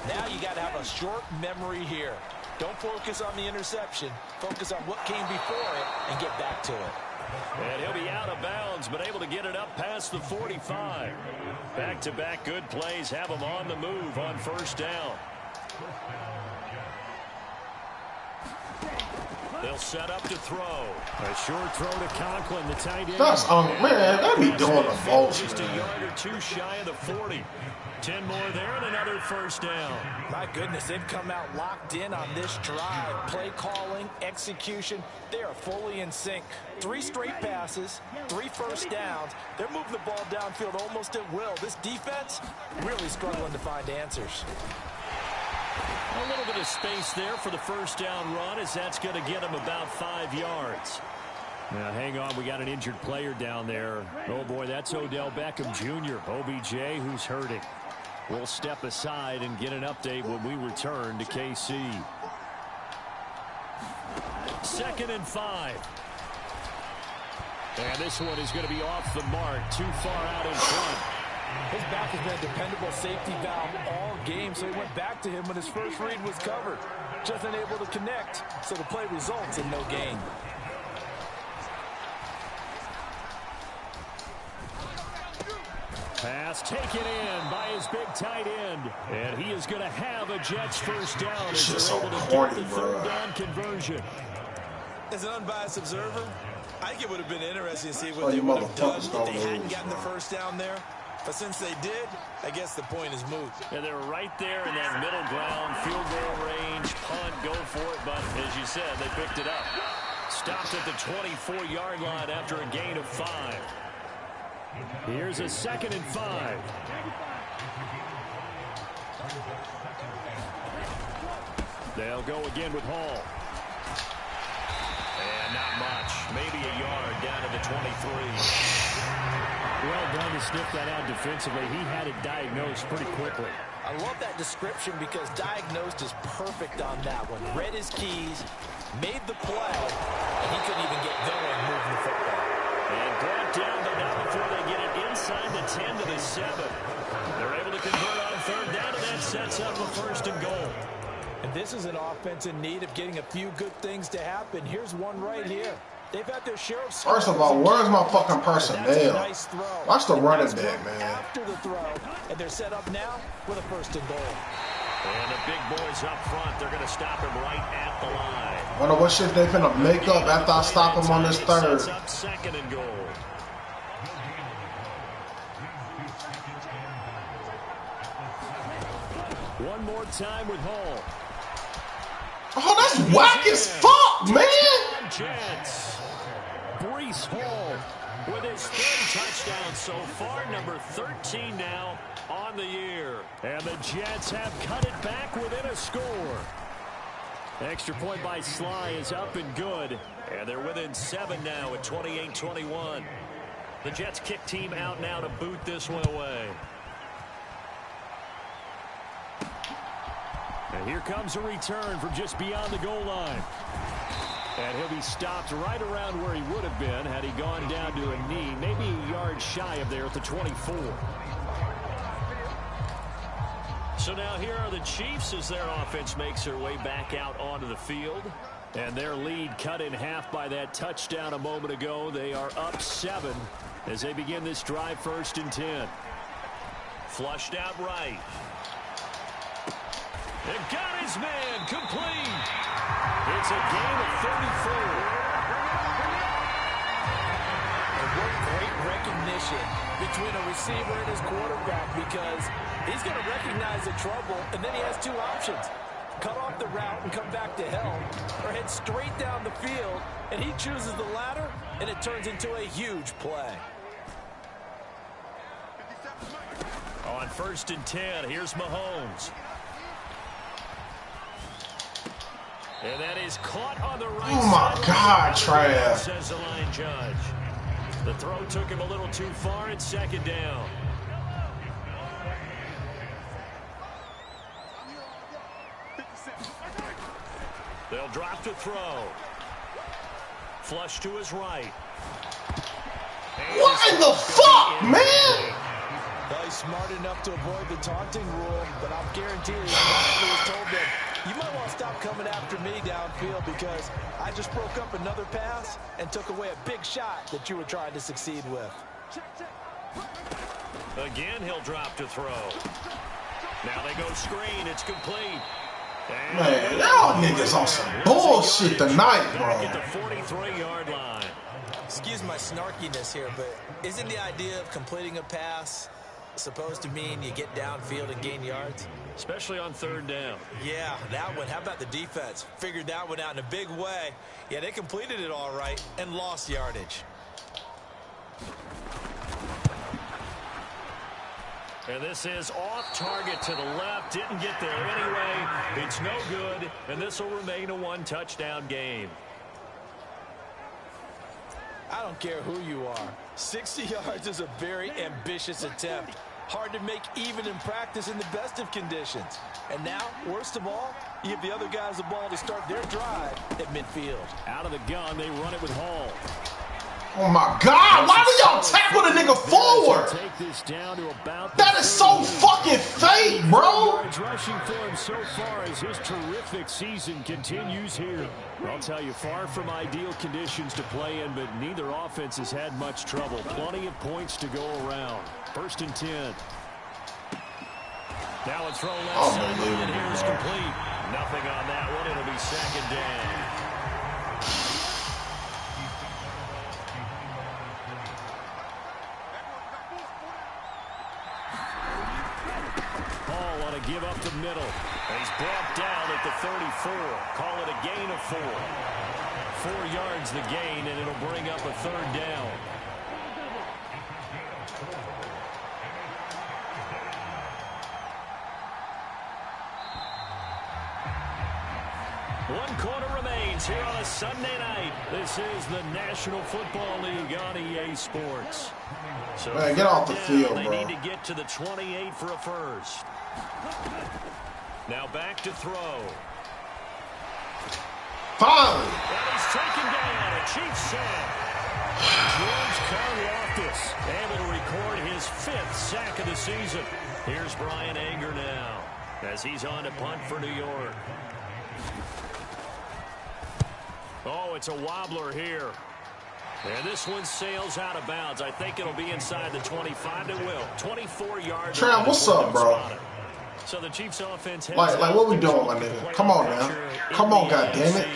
Now you got to have a short memory here. Don't focus on the interception. Focus on what came before it and get back to it. And he'll be out of bounds, but able to get it up past the 45. Back-to-back good plays have him on the move on 1st down. They'll set up to throw. A short throw to Conklin, the tight end. That's man, that be doing the most. Just a yard or two shy of the 40. 10 more there and another first down. My goodness, they've come out locked in on this drive. Play calling, execution, they are fully in sync. 3 straight passes, 3 first downs. They're moving the ball downfield almost at will. This defense really struggling to find answers. A little bit of space there for the first down run, as that's going to get him about 5 yards. Now, hang on, we got an injured player down there. Oh, boy, that's Odell Beckham Jr., OBJ, who's hurting. We'll step aside and get an update when we return to KC. 2nd and 5. And this one is going to be off the mark, too far out in front. His back has been a dependable safety valve all game, so he went back to him when his first read was covered. Just unable to connect, so the play results in no gain. Pass taken in by his big tight end. And he is going to have a Jets first down as they're so able to corny, get the third down conversion. As an unbiased observer, I think it would have been interesting to see what Oh, they you would have done motherfuckers if don't they hadn't lose, gotten the first down there. But since they did, I guess the point is moot. And they're right there in that middle ground, field goal range, punt, go for it. But as you said, they picked it up. Stopped at the 24-yard line after a gain of 5. Here's a 2nd and 5. They'll go again with Hall. And not much. Maybe a yard down to the 23. Well done to sniff that out defensively. He had it diagnosed pretty quickly. I love that description because diagnosed is perfect on that one. Read his keys, made the play, and he couldn't even get going moving the football. And brought down, but not before they get it inside the 10 to the 7. They're able to convert on 3rd down, and that sets up a 1st and goal. And this is an offense in need of getting a few good things to happen. Here's one right here. They've had their share of... First of all, where's my fucking personnel? Nice throw. Watch the running back, man. After the throw, and they're set up now with a 1st and goal. And the big boys up front, they're going to stop him right at the line. Wonder what shit they finna make up after I stop him on this 3rd. Sets up 2nd and goal. One more time with Hall. Oh, that's whack as fuck, man. Jets. Breece Hall with his 3rd touchdown so far, number 13 now on the year. And the Jets have cut it back within a score. Extra point by Sly is up and good. And they're within 7 now at 28-21. The Jets kick team out now to boot this one away. And here comes a return from just beyond the goal line. And he'll be stopped right around where he would have been had he gone down to a knee, maybe a yard shy of there at the 24. So now here are the Chiefs as their offense makes their way back out onto the field. And their lead cut in half by that touchdown a moment ago. They are up 7 as they begin this drive 1st and 10. Flushed out right. And got his man complete. It's a gain of 34. And what great recognition between a receiver and his quarterback, because he's going to recognize the trouble, and then he has 2 options. Cut off the route and come back to help, or head straight down the field, and he chooses the latter, and it turns into a huge play. On 1st and 10, here's Mahomes. And that is caught on the right Oh my God, Trav. says the line judge. The throw took him a little too far. It's 2nd down. They'll drop to throw. Flush to his right. And What in the fuck, man? Well, he's smart enough to avoid the taunting rule, but I'll guarantee you, he has told them, you might want to stop coming after me downfield because I just broke up another pass and took away a big shot that you were trying to succeed with. Again, he'll drop to throw. Now they go screen. It's complete. Man, y'all niggas on some bullshit tonight, bro. At the 43-yard line. Excuse my snarkiness here, but isn't the idea of completing a pass supposed to mean you get downfield and gain yards? Especially on third down. Yeah, that one. How about the defense? Figured that one out in a big way. Yeah, they completed it all right and lost yardage. And this is off target to the left. Didn't get there anyway. It's no good, and this will remain a one-touchdown game. I don't care who you are. 60 yards is a very ambitious attempt. Hard to make even in practice in the best of conditions. And now, worst of all, you give the other guys the ball to start their drive at midfield. Out of the gun, they run it with Hall. Oh my God! Why do y'all tackle the nigga forward? Take this down to about That is so fucking fake, bro. Rushing for him so far as his terrific season continues here. I'll tell you, far from ideal conditions to play in, but neither offense has had much trouble. Plenty of points to go around. 1st and 10. Now a throw left side, and here's complete. Nothing on that one. It'll be 2nd down. Give up the middle. And he's brought down at the 34. Call it a gain of 4. 4 yards the gain, and it'll bring up a 3rd down. One quarter remains here on a Sunday night. This is the National Football League on EA Sports. So man, get off the field, they bro. need to get to the 28 for a first. Now back to throw. Finally. And he's taken down. A Chiefs sack. George Karlaftis able to record his 5th sack of the season. Here's Brian Anger now as he's on to punt for New York. Oh, it's a wobbler here. And this one sails out of bounds. I think it'll be inside the 25. It will. 24 yards. Trav, what's up, bro? So the Chiefs offense has like what we doing, my nigga? Come on now. Come on, goddammit.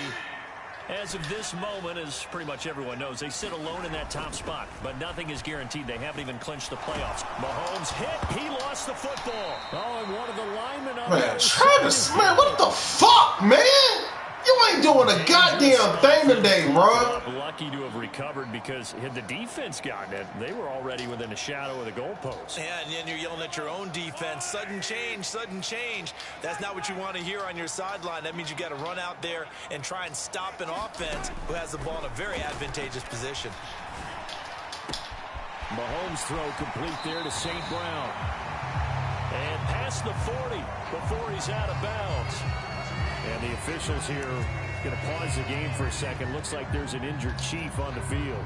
As of this moment, as pretty much everyone knows, they sit alone in that top spot. But nothing is guaranteed. They haven't even clinched the playoffs. Mahomes hit. He lost the football. Oh, and one of the linemen on man, Travis, man, what the fuck, man? You ain't doing a goddamn thing today, bro. Lucky to have recovered because had the defense gotten it, they were already within a shadow of the goalpost. Yeah, and then you're yelling at your own defense. Sudden change, sudden change. That's not what you want to hear on your sideline. That means you got to run out there and try and stop an offense who has the ball in a very advantageous position. Mahomes throw complete there to St. Brown. And past the 40 before he's out of bounds. And the officials here going to pause the game for a second. Looks like there's an injured Chief on the field.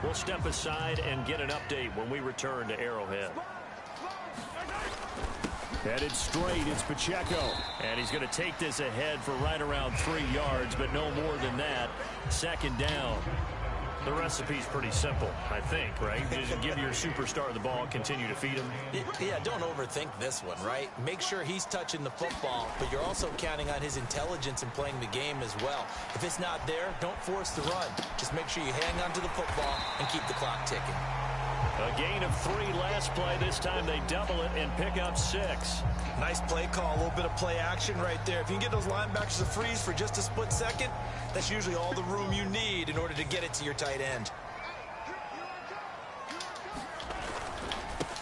We'll step aside and get an update when we return to Arrowhead. Headed straight, it's Pacheco. And he's going to take this ahead for right around 3 yards, but no more than that. 2nd down. The recipe's pretty simple, I think, right? Just give your superstar the ball, continue to feed him. Yeah, don't overthink this one, right? Make sure he's touching the football, but you're also counting on his intelligence in playing the game as well. If it's not there, don't force the run. Just make sure you hang on to the football and keep the clock ticking. A gain of 3 last play. This time they double it and pick up 6. Nice play call, a little bit of play action right there. If you can get those linebackers to freeze for just a split second, that's usually all the room you need in order to get it to your tight end.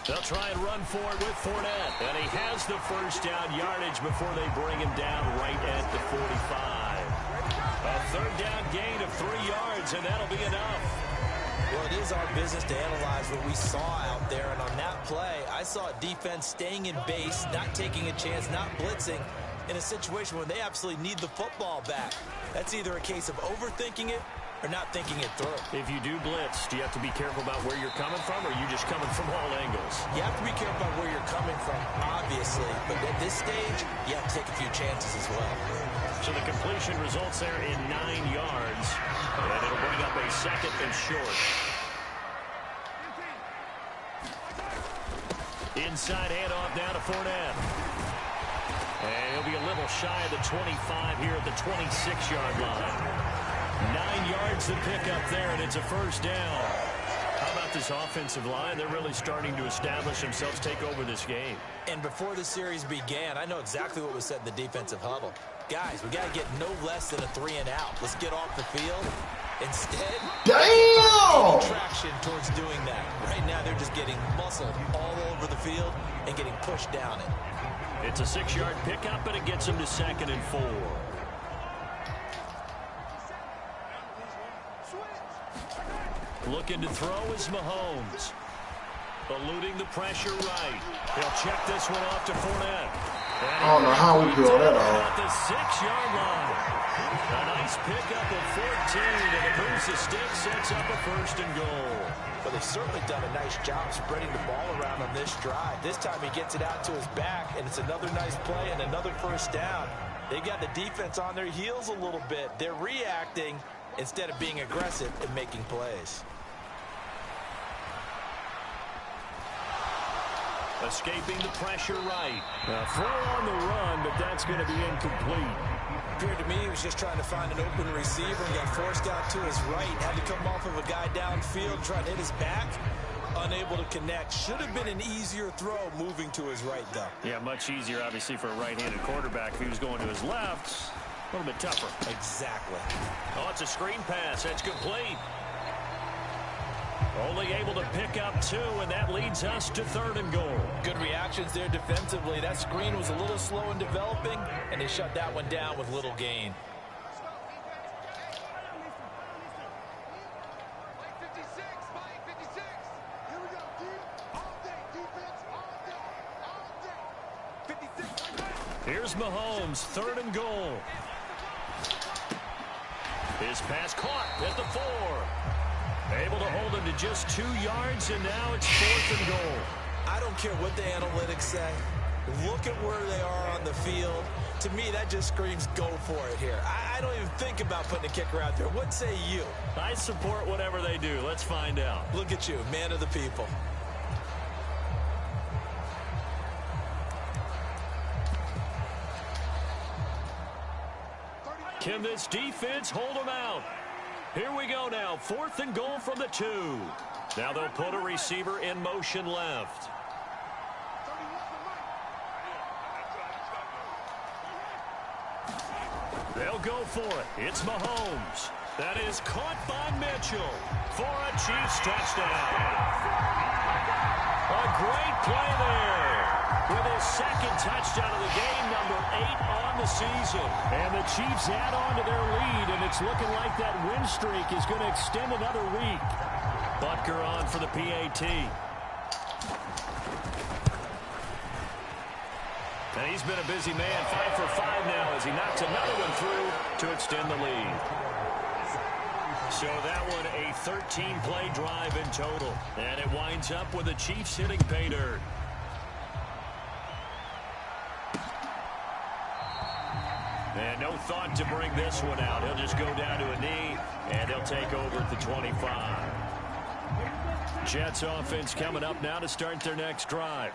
They'll try and run for it with Fournette. And he has the 1st down yardage before they bring him down right at the 45. A 3rd down gain of 3 yards, and that'll be enough. Well, it is our business to analyze what we saw out there, and on that play, I saw a defense staying in base, not taking a chance, not blitzing, in a situation where they absolutely need the football back. That's either a case of overthinking it or not thinking it through. If you do blitz, do you have to be careful about where you're coming from, or are you just coming from all angles? You have to be careful about where you're coming from, obviously, but at this stage, you have to take a few chances as well. So the completion results there in 9 yards, and it'll bring up a 2nd and short. Inside handoff down to Fournette. And he'll be a little shy of the 25 here at the 26-yard line. 9 yards to pick up there, and it's a first down. How about this offensive line? They're really starting to establish themselves, take over this game. And before the series began, I know exactly what was said in the defensive huddle. Guys, we got to get no less than a 3-and-out. Let's get off the field. Instead, damn! Traction towards doing that. Right now, they're just getting muscled all over the field and getting pushed down it. It's a 6-yard pickup, and it gets them to 2nd and 4. Looking to throw is Mahomes. Eluding the pressure right. He'll check this one off to Fournette. I don't know how we do that at the 6-yard line. A nice pickup of 14, and it moves the stick, sets up a 1st and goal. But they've certainly done a nice job spreading the ball around on this drive. This time he gets it out to his back, and it's another nice play and another first down. They got the defense on their heels a little bit. They're reacting instead of being aggressive and making plays. Escaping the pressure right. Throw on the run, but that's going to be incomplete. Appeared to me he was just trying to find an open receiver and got forced out to his right. Had to come off of a guy downfield, trying to hit his back. Unable to connect. Should have been an easier throw moving to his right, though. Yeah, much easier, obviously, for a right-handed quarterback. If he was going to his left, a little bit tougher. Exactly. Oh, it's a screen pass. That's complete. Only able to pick up 2, and that leads us to 3rd and goal. Good reactions there defensively. That screen was a little slow in developing, and they shut that one down with little gain. Here's Mahomes, 3rd and goal. His pass caught at the 4. Able to hold him to just 2 yards, and now it's 4th and goal. I don't care what the analytics say. Look at where they are on the field. To me, that just screams go for it here. I don't even think about putting a kicker out there. What say you? I support whatever they do. Let's find out. Look at you, man of the people. Can this defense hold them out? Here we go now. 4th and goal from the 2. Now they'll put a receiver in motion left. They'll go for it. It's Mahomes. That is caught by Mitchell for a Chiefs touchdown. A great play there with his 2nd touchdown of the game, number 8 on the season. And the Chiefs add on to their lead, and it's looking like that win streak is going to extend another week. Butker on for the PAT. And he's been a busy man, 5 for 5 now as he knocks another one through to extend the lead. So that one a 13-play drive in total. And it winds up with the Chiefs hitting pay dirt. And no thought to bring this one out. He'll just go down to a knee, and he'll take over at the 25. Jets offense coming up now to start their next drive.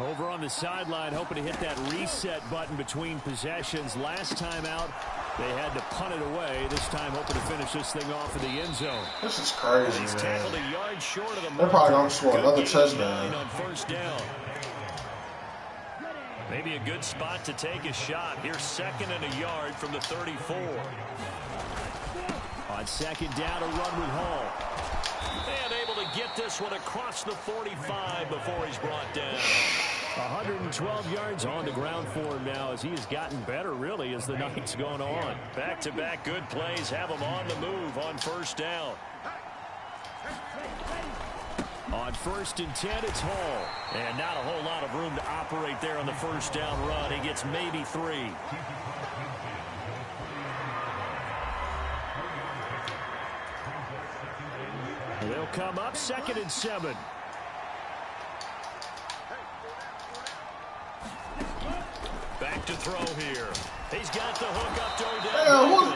Over on the sideline, hoping to hit that reset button between possessions. Last time out, they had to punt it away. This time, hoping to finish this thing off in the end zone. This is crazy, He's tackled a yard short of the mark. They're probably going to score another touchdown on 1st down. Maybe a good spot to take a shot. Here's 2nd and a yard from the 34. On 2nd down, a run with Hall. And able to get this one across the 45 before he's brought down. 112 yards on the ground for him now as he has gotten better, really, as the night's gone on. Back-to-back good plays have him on the move on 1st down. On 1st and 10, it's Hall. And not a whole lot of room to operate there on the 1st down run. He gets maybe 3. They'll come up 2nd and 7. Back to throw here. He's got the hook up to Odell.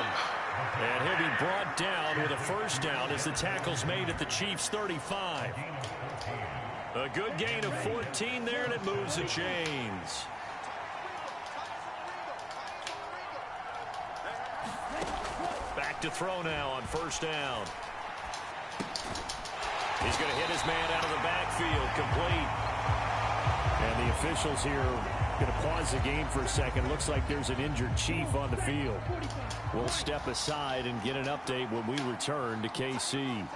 And he'll be brought down with a 1st down as the tackle's made at the Chiefs' 35. A good gain of 14 there, and it moves the chains. look to throw now on first down. He's going to hit his man out of the backfield, complete. And the officials here going to pause the game for a second. Looks like there's an injured Chief on the field. We'll step aside and get an update when we return to KC.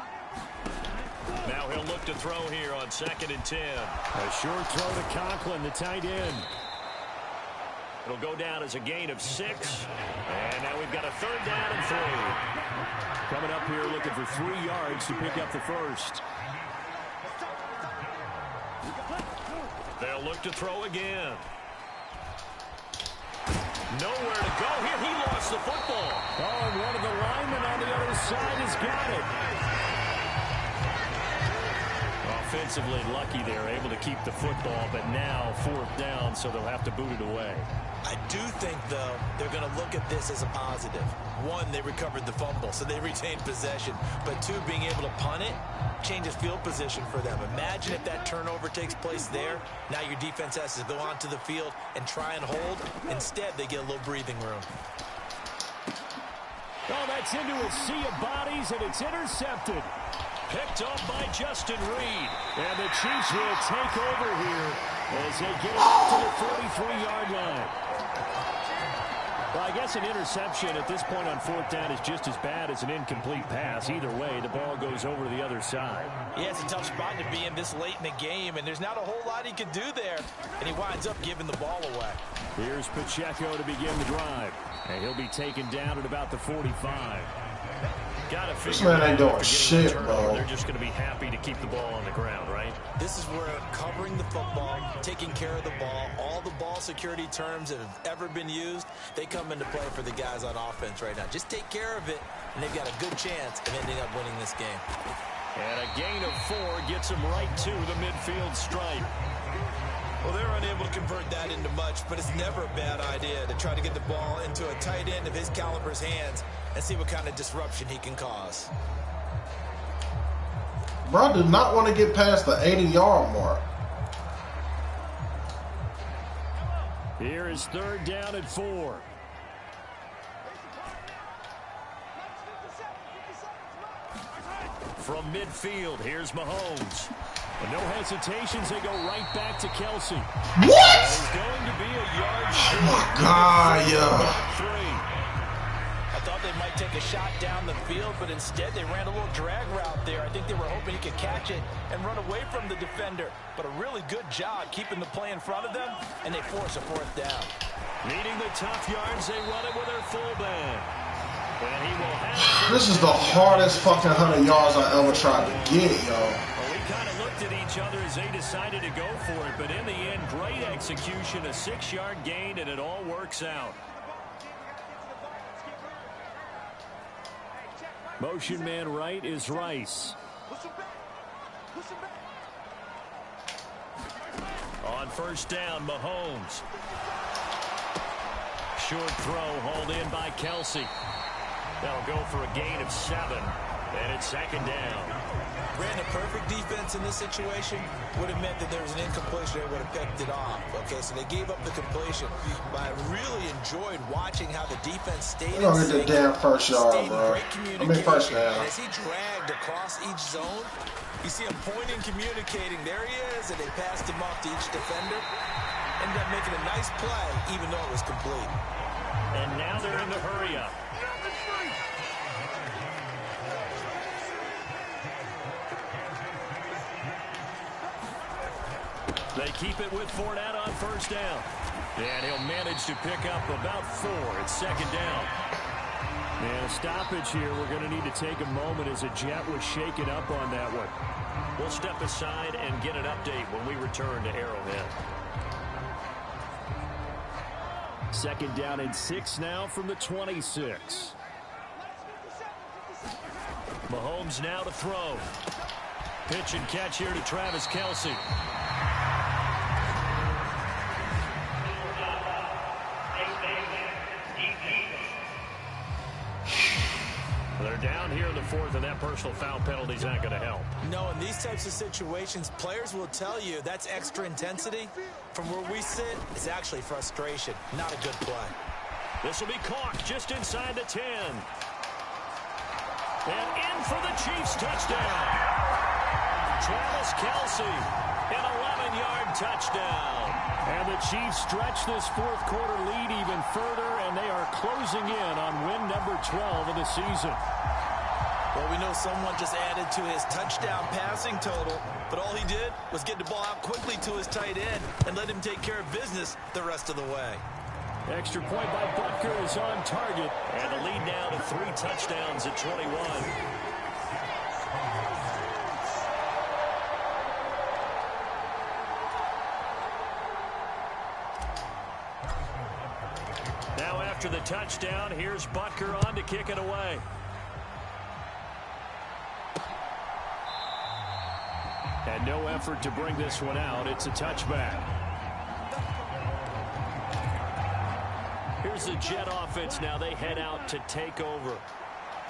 Now he'll look to throw here on 2nd and 10. A short throw to Conklin, the tight end. It'll go down as a gain of 6. And now we've got a 3rd down and 3. Coming up here looking for 3 yards to pick up the first. They'll look to throw again. Nowhere to go here. He lost the football. Oh, and one of the linemen on the other side has got it. Offensively lucky they're able to keep the football, but now 4th down, so they'll have to boot it away. I do think, though, they're going to look at this as a positive. 1, they recovered the fumble, so they retained possession. But 2, being able to punt it changes field position for them. Imagine if that turnover takes place there. Now your defense has to go onto the field and try and hold. Instead, they get a little breathing room. Oh, that's into a sea of bodies, and it's intercepted. Picked up by Justin Reed. And the Chiefs will take over here as they get up to the 43-yard line. Well, I guess an interception at this point on 4th down is just as bad as an incomplete pass. Either way, the ball goes over to the other side. Yeah, it's a tough spot to be in this late in the game, and there's not a whole lot he could do there. And he winds up giving the ball away. Here's Pacheco to begin the drive. And he'll be taken down at about the 45. This man ain't doing shit, bro. They're just going to be happy to keep the ball on the ground, right? This is where covering the football, taking care of the ball, all the ball security terms that have ever been used, they come into play for the guys on offense right now. Just take care of it, and they've got a good chance of ending up winning this game. And a gain of 4 gets them right to the midfield stripe. Well, they're unable to convert that into much, but it's never a bad idea to try to get the ball into a tight end of his caliber's hands and see what kind of disruption he can cause. Bro, do not want to get past the 80-yard mark. Here is 3rd down and 4. From midfield, here's Mahomes. And no hesitations, they go right back to Kelsey. What? It's going to be a yard short. Oh my God, yeah. 3. I thought they might take a shot down the field, but instead they ran a little drag route there. I think they were hoping he could catch it and run away from the defender. But a really good job keeping the play in front of them, and they force a 4th down. Needing the tough yards, they run it with their fullback. And he will have This is the hardest fucking 100 yards I ever tried to get, yo. Well, we kind of looked at each other as they decided to go for it, but in the end, great execution, a 6-yard gain, and it all works out. Motion man right is Rice. On 1st down, Mahomes. Short throw, hauled in by Kelsey. That'll go for a gain of 7, and it's 2nd down. Ran a perfect defense in this situation. Would have meant that there was an incompletion. They would have picked it off. Okay, so they gave up the completion. But I really enjoyed watching how the defense stayed in We're gonna get the damn 1st yard, stayed in bro. great I mean, communication. 1st down. And as he dragged across each zone, you see him pointing, communicating. There he is, and they passed him off to each defender. Ended up making a nice play, even though it was complete. And now they're in the hurry-up. They keep it with Fournette on 1st down. And he'll manage to pick up about 4. It's 2nd down. And a stoppage here. We're going to need to take a moment as a Jet was shaken up on that one. We'll step aside and get an update when we return to Arrowhead. 2nd down and 6 now from the 26. Mahomes now to throw. Pitch and catch here to Travis Kelsey. They're down here in the 4th, and that personal foul penalty is not going to help. No, in these types of situations, players will tell you that's extra intensity. From where we sit, it's actually frustration, not a good play. This will be caught just inside the 10. And in for the Chiefs touchdown. Travis Kelce, an 11-yard touchdown. And the Chiefs stretch this fourth quarter lead even further, and they are closing in on win number 12 of the season. Well, we know someone just added to his touchdown passing total, but all he did was get the ball out quickly to his tight end and let him take care of business the rest of the way. Extra point by Butker is on target. And the lead now to 3 touchdowns at 21. Now after the touchdown, here's Butker on to kick it away. And no effort to bring this one out. It's a touchback. Here's the Jet offense now. They head out to take over.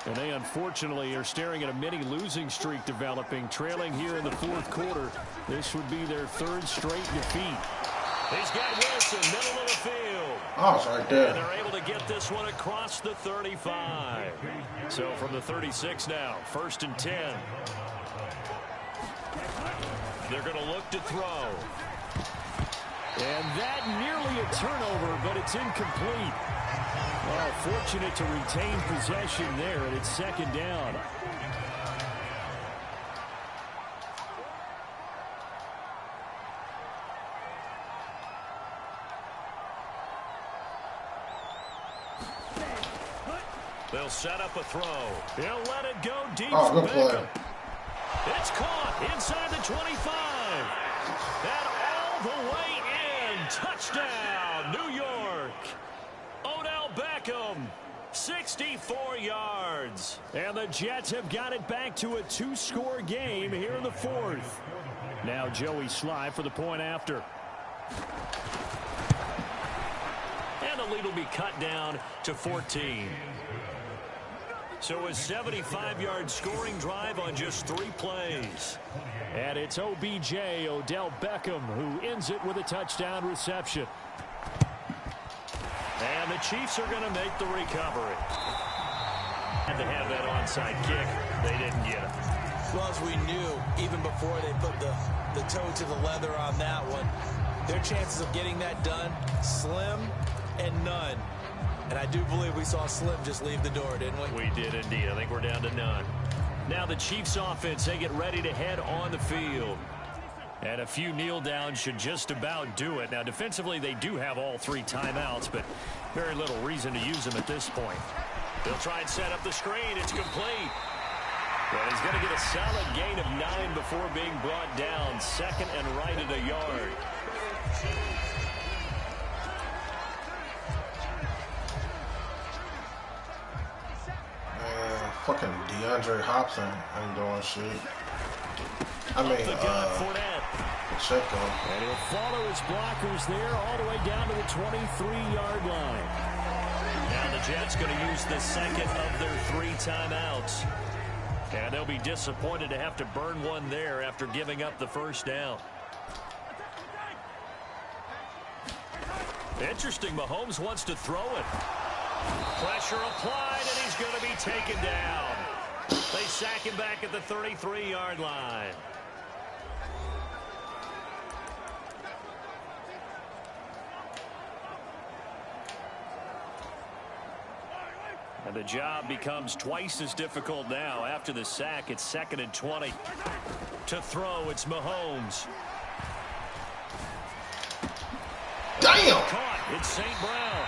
And they unfortunately are staring at a mini losing streak developing, trailing here in the fourth quarter. This would be their 3rd straight defeat. He's got Wilson, middle of the field. Oh, it's right there. And they're able to get this one across the 35. So from the 36 now, 1st and 10. They're going to look to throw. And that nearly a turnover, but it's incomplete. Well, fortunate to retain possession there, and it's 2nd down. They'll set up a throw. He'll let it go deep. Oh, good play. It's caught inside the 25. And all the way in. Touchdown, New York. Odell Beckham, 64 yards. And the Jets have got it back to a 2-score game here in the 4th. Now Joey Sly for the point after. And the lead will be cut down to 14. So a 75-yard scoring drive on just 3 plays. And it's OBJ, Odell Beckham, who ends it with a touchdown reception. And the Chiefs are going to make the recovery. Had to have that onside kick. They didn't get it. Well, as we knew, even before they put the toe to the leather on that one, their chances of getting that done, slim and none. And I do believe we saw Slim just leave the door, didn't we? We did indeed. I think we're down to none. Now the Chiefs offense, they get ready to head on the field. And a few kneel downs should just about do it. Now defensively, they do have all 3 timeouts, but very little reason to use them at this point. They'll try and set up the screen. It's complete. Well, he's going to get a solid gain of 9 before being brought down. 2nd and right at a yard. Fucking DeAndre Hopkins ain't doing shit. I mean, Pacheco. And he'll follow his blockers there all the way down to the 23-yard line. Now the Jets going to use the 2nd of their 3 timeouts. And they'll be disappointed to have to burn one there after giving up the 1st down. Interesting, Mahomes wants to throw it. Pressure applied, and he's going to be taken down. They sack him back at the 33-yard line. And the job becomes twice as difficult now. After the sack, it's 2nd and 20. To throw, it's Mahomes. Damn! Caught, it's St. Brown.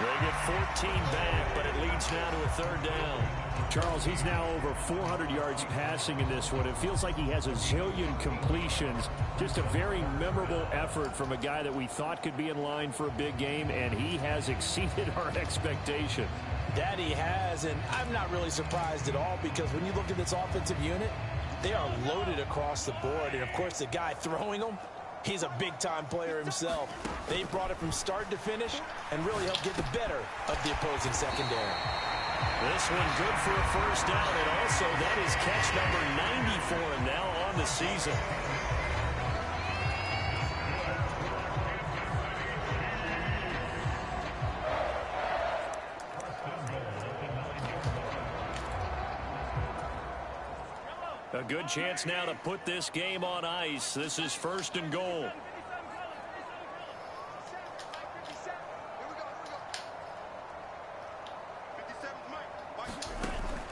They get 14 back, but it leads now to a 3rd down. Charles, he's now over 400 yards passing in this one. It feels like he has a zillion completions. Just a very memorable effort from a guy that we thought could be in line for a big game, and he has exceeded our expectation. That he has, and I'm not really surprised at all, because when you look at this offensive unit, they are loaded across the board. And, of course, the guy throwing them, he's a big-time player himself. They brought it from start to finish and really helped get the better of the opposing secondary. This one good for a 1st down, and also that is catch number 90 for him now on the season. A good chance now to put this game on ice. This is 1st and goal.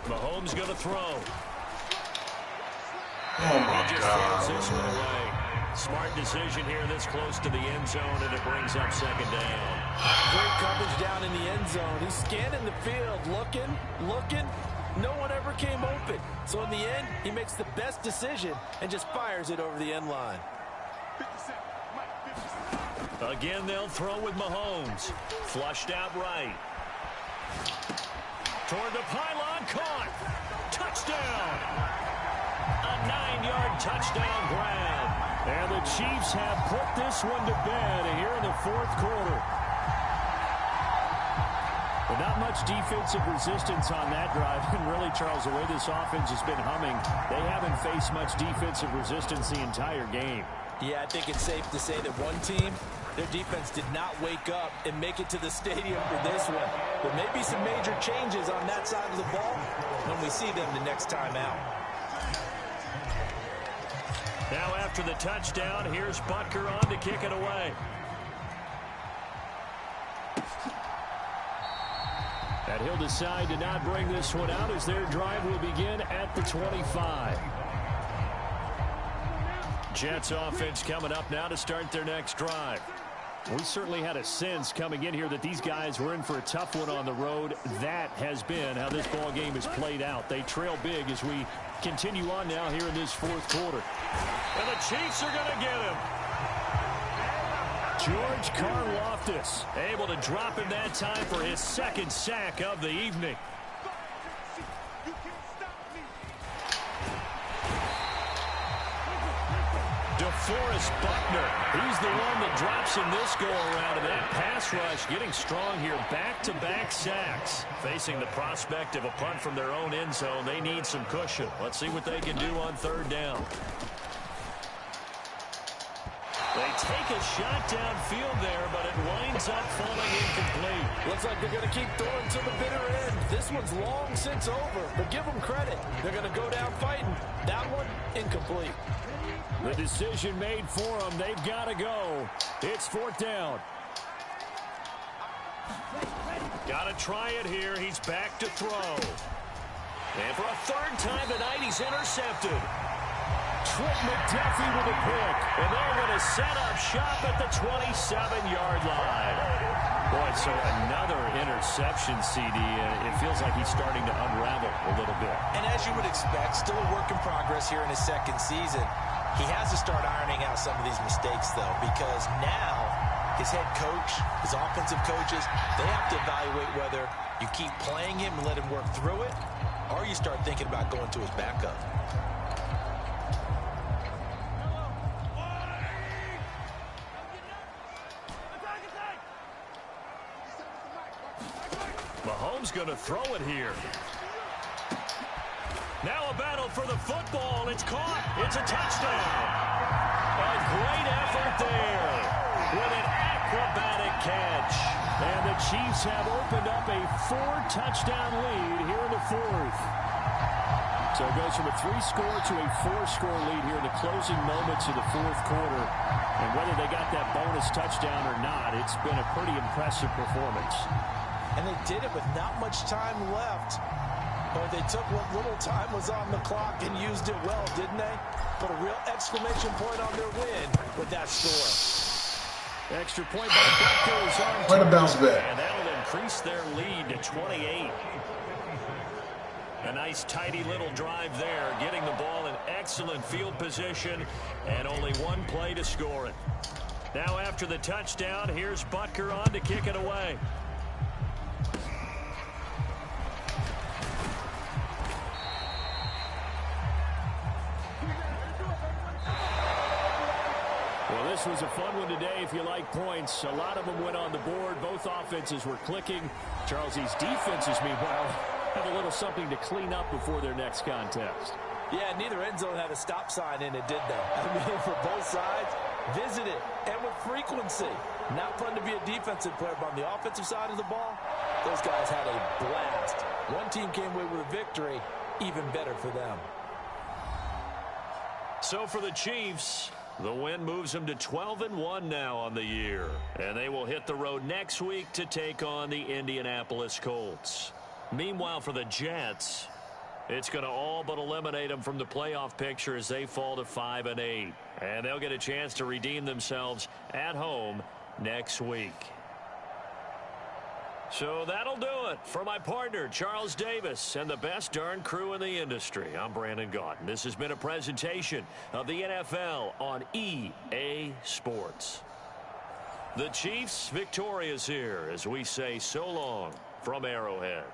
Mahomes going to throw. Oh, my Just God. throws this one away. Smart decision here this close to the end zone, and it brings up 2nd down. Great coverage down in the end zone. He's scanning the field, looking. No one ever came open. So in the end, he makes the best decision and just fires it over the end line. Again, they'll throw with Mahomes. Flushed out right. Toward the pylon, caught. Touchdown. A 9-yard touchdown grab. And the Chiefs have put this one to bed here in the 4th quarter. But not much defensive resistance on that drive. And really, Charles, the way this offense has been humming, they haven't faced much defensive resistance the entire game. Yeah, I think it's safe to say that one team, their defense did not wake up and make it to the stadium for this one. There may be some major changes on that side of the ball when we see them the next time out. Now after the touchdown, here's Butker on to kick it away. And he'll decide to not bring this one out as their drive will begin at the 25. Jets offense coming up now to start their next drive. We certainly had a sense coming in here that these guys were in for a tough one on the road. That has been how this ball game has played out. They trail big as we continue on now here in this 4th quarter. And the Chiefs are going to get him. George Karlaftis able to drop him that time for his 2nd sack of the evening. DeForest Buckner, he's the one that drops him this go-around, and that pass rush getting strong here. Back-to-back sacks. Facing the prospect of a punt from their own end zone, they need some cushion. Let's see what they can do on 3rd down. They take a shot downfield there, but it winds up falling incomplete. Looks like they're going to keep throwing to the bitter end. This one's long since over, but give them credit. They're going to go down fighting. That one, incomplete. The decision made for them. They've got to go. It's 4th down. Got to try it here. He's back to throw. And for a 3rd time tonight, he's intercepted. Trent McDuffie with a pick. And they're going to set up shop at the 27-yard line. Boy, so another interception, CD. It feels like he's starting to unravel a little bit. And as you would expect, still a work in progress here in his 2nd season. He has to start ironing out some of these mistakes, though, because now his head coach, his offensive coaches, they have to evaluate whether you keep playing him and let him work through it, or you start thinking about going to his backup. Mahomes going to throw it here. Now a battle for the football. It's caught. It's a touchdown. A great effort there with an acrobatic catch. And the Chiefs have opened up a 4-touchdown lead here in the 4th. So it goes from a 3-score to a 4-score lead here in the closing moments of the 4th quarter. And whether they got that bonus touchdown or not, it's been a pretty impressive performance. And they did it with not much time left. But they took what little time was on the clock and used it well, didn't they? Put a real exclamation point on their win with that score. Extra point by Butker is on. Way to bounce back. And that'll increase their lead to 28. A nice, tidy little drive there, getting the ball in excellent field position, and only one play to score it. Now after the touchdown, here's Butker on to kick it away. Well, this was a fun one today if you like points. A lot of them went on the board. Both offenses were clicking. Charles, these defenses, meanwhile, have a little something to clean up before their next contest. Yeah, neither end zone had a stop sign in it, did they? I mean, for both sides, visited and with frequency. Not fun to be a defensive player, but on the offensive side of the ball, those guys had a blast. One team came away with a victory, even better for them. So for the Chiefs, the win moves them to 12-1 now on the year. And they will hit the road next week to take on the Indianapolis Colts. Meanwhile, for the Jets, it's going to all but eliminate them from the playoff picture as they fall to 5-8. And they'll get a chance to redeem themselves at home next week. So that'll do it for my partner, Charles Davis, and the best darn crew in the industry. I'm Brandon Gaudin. This has been a presentation of the NFL on EA Sports. The Chiefs victorious here as we say so long from Arrowhead.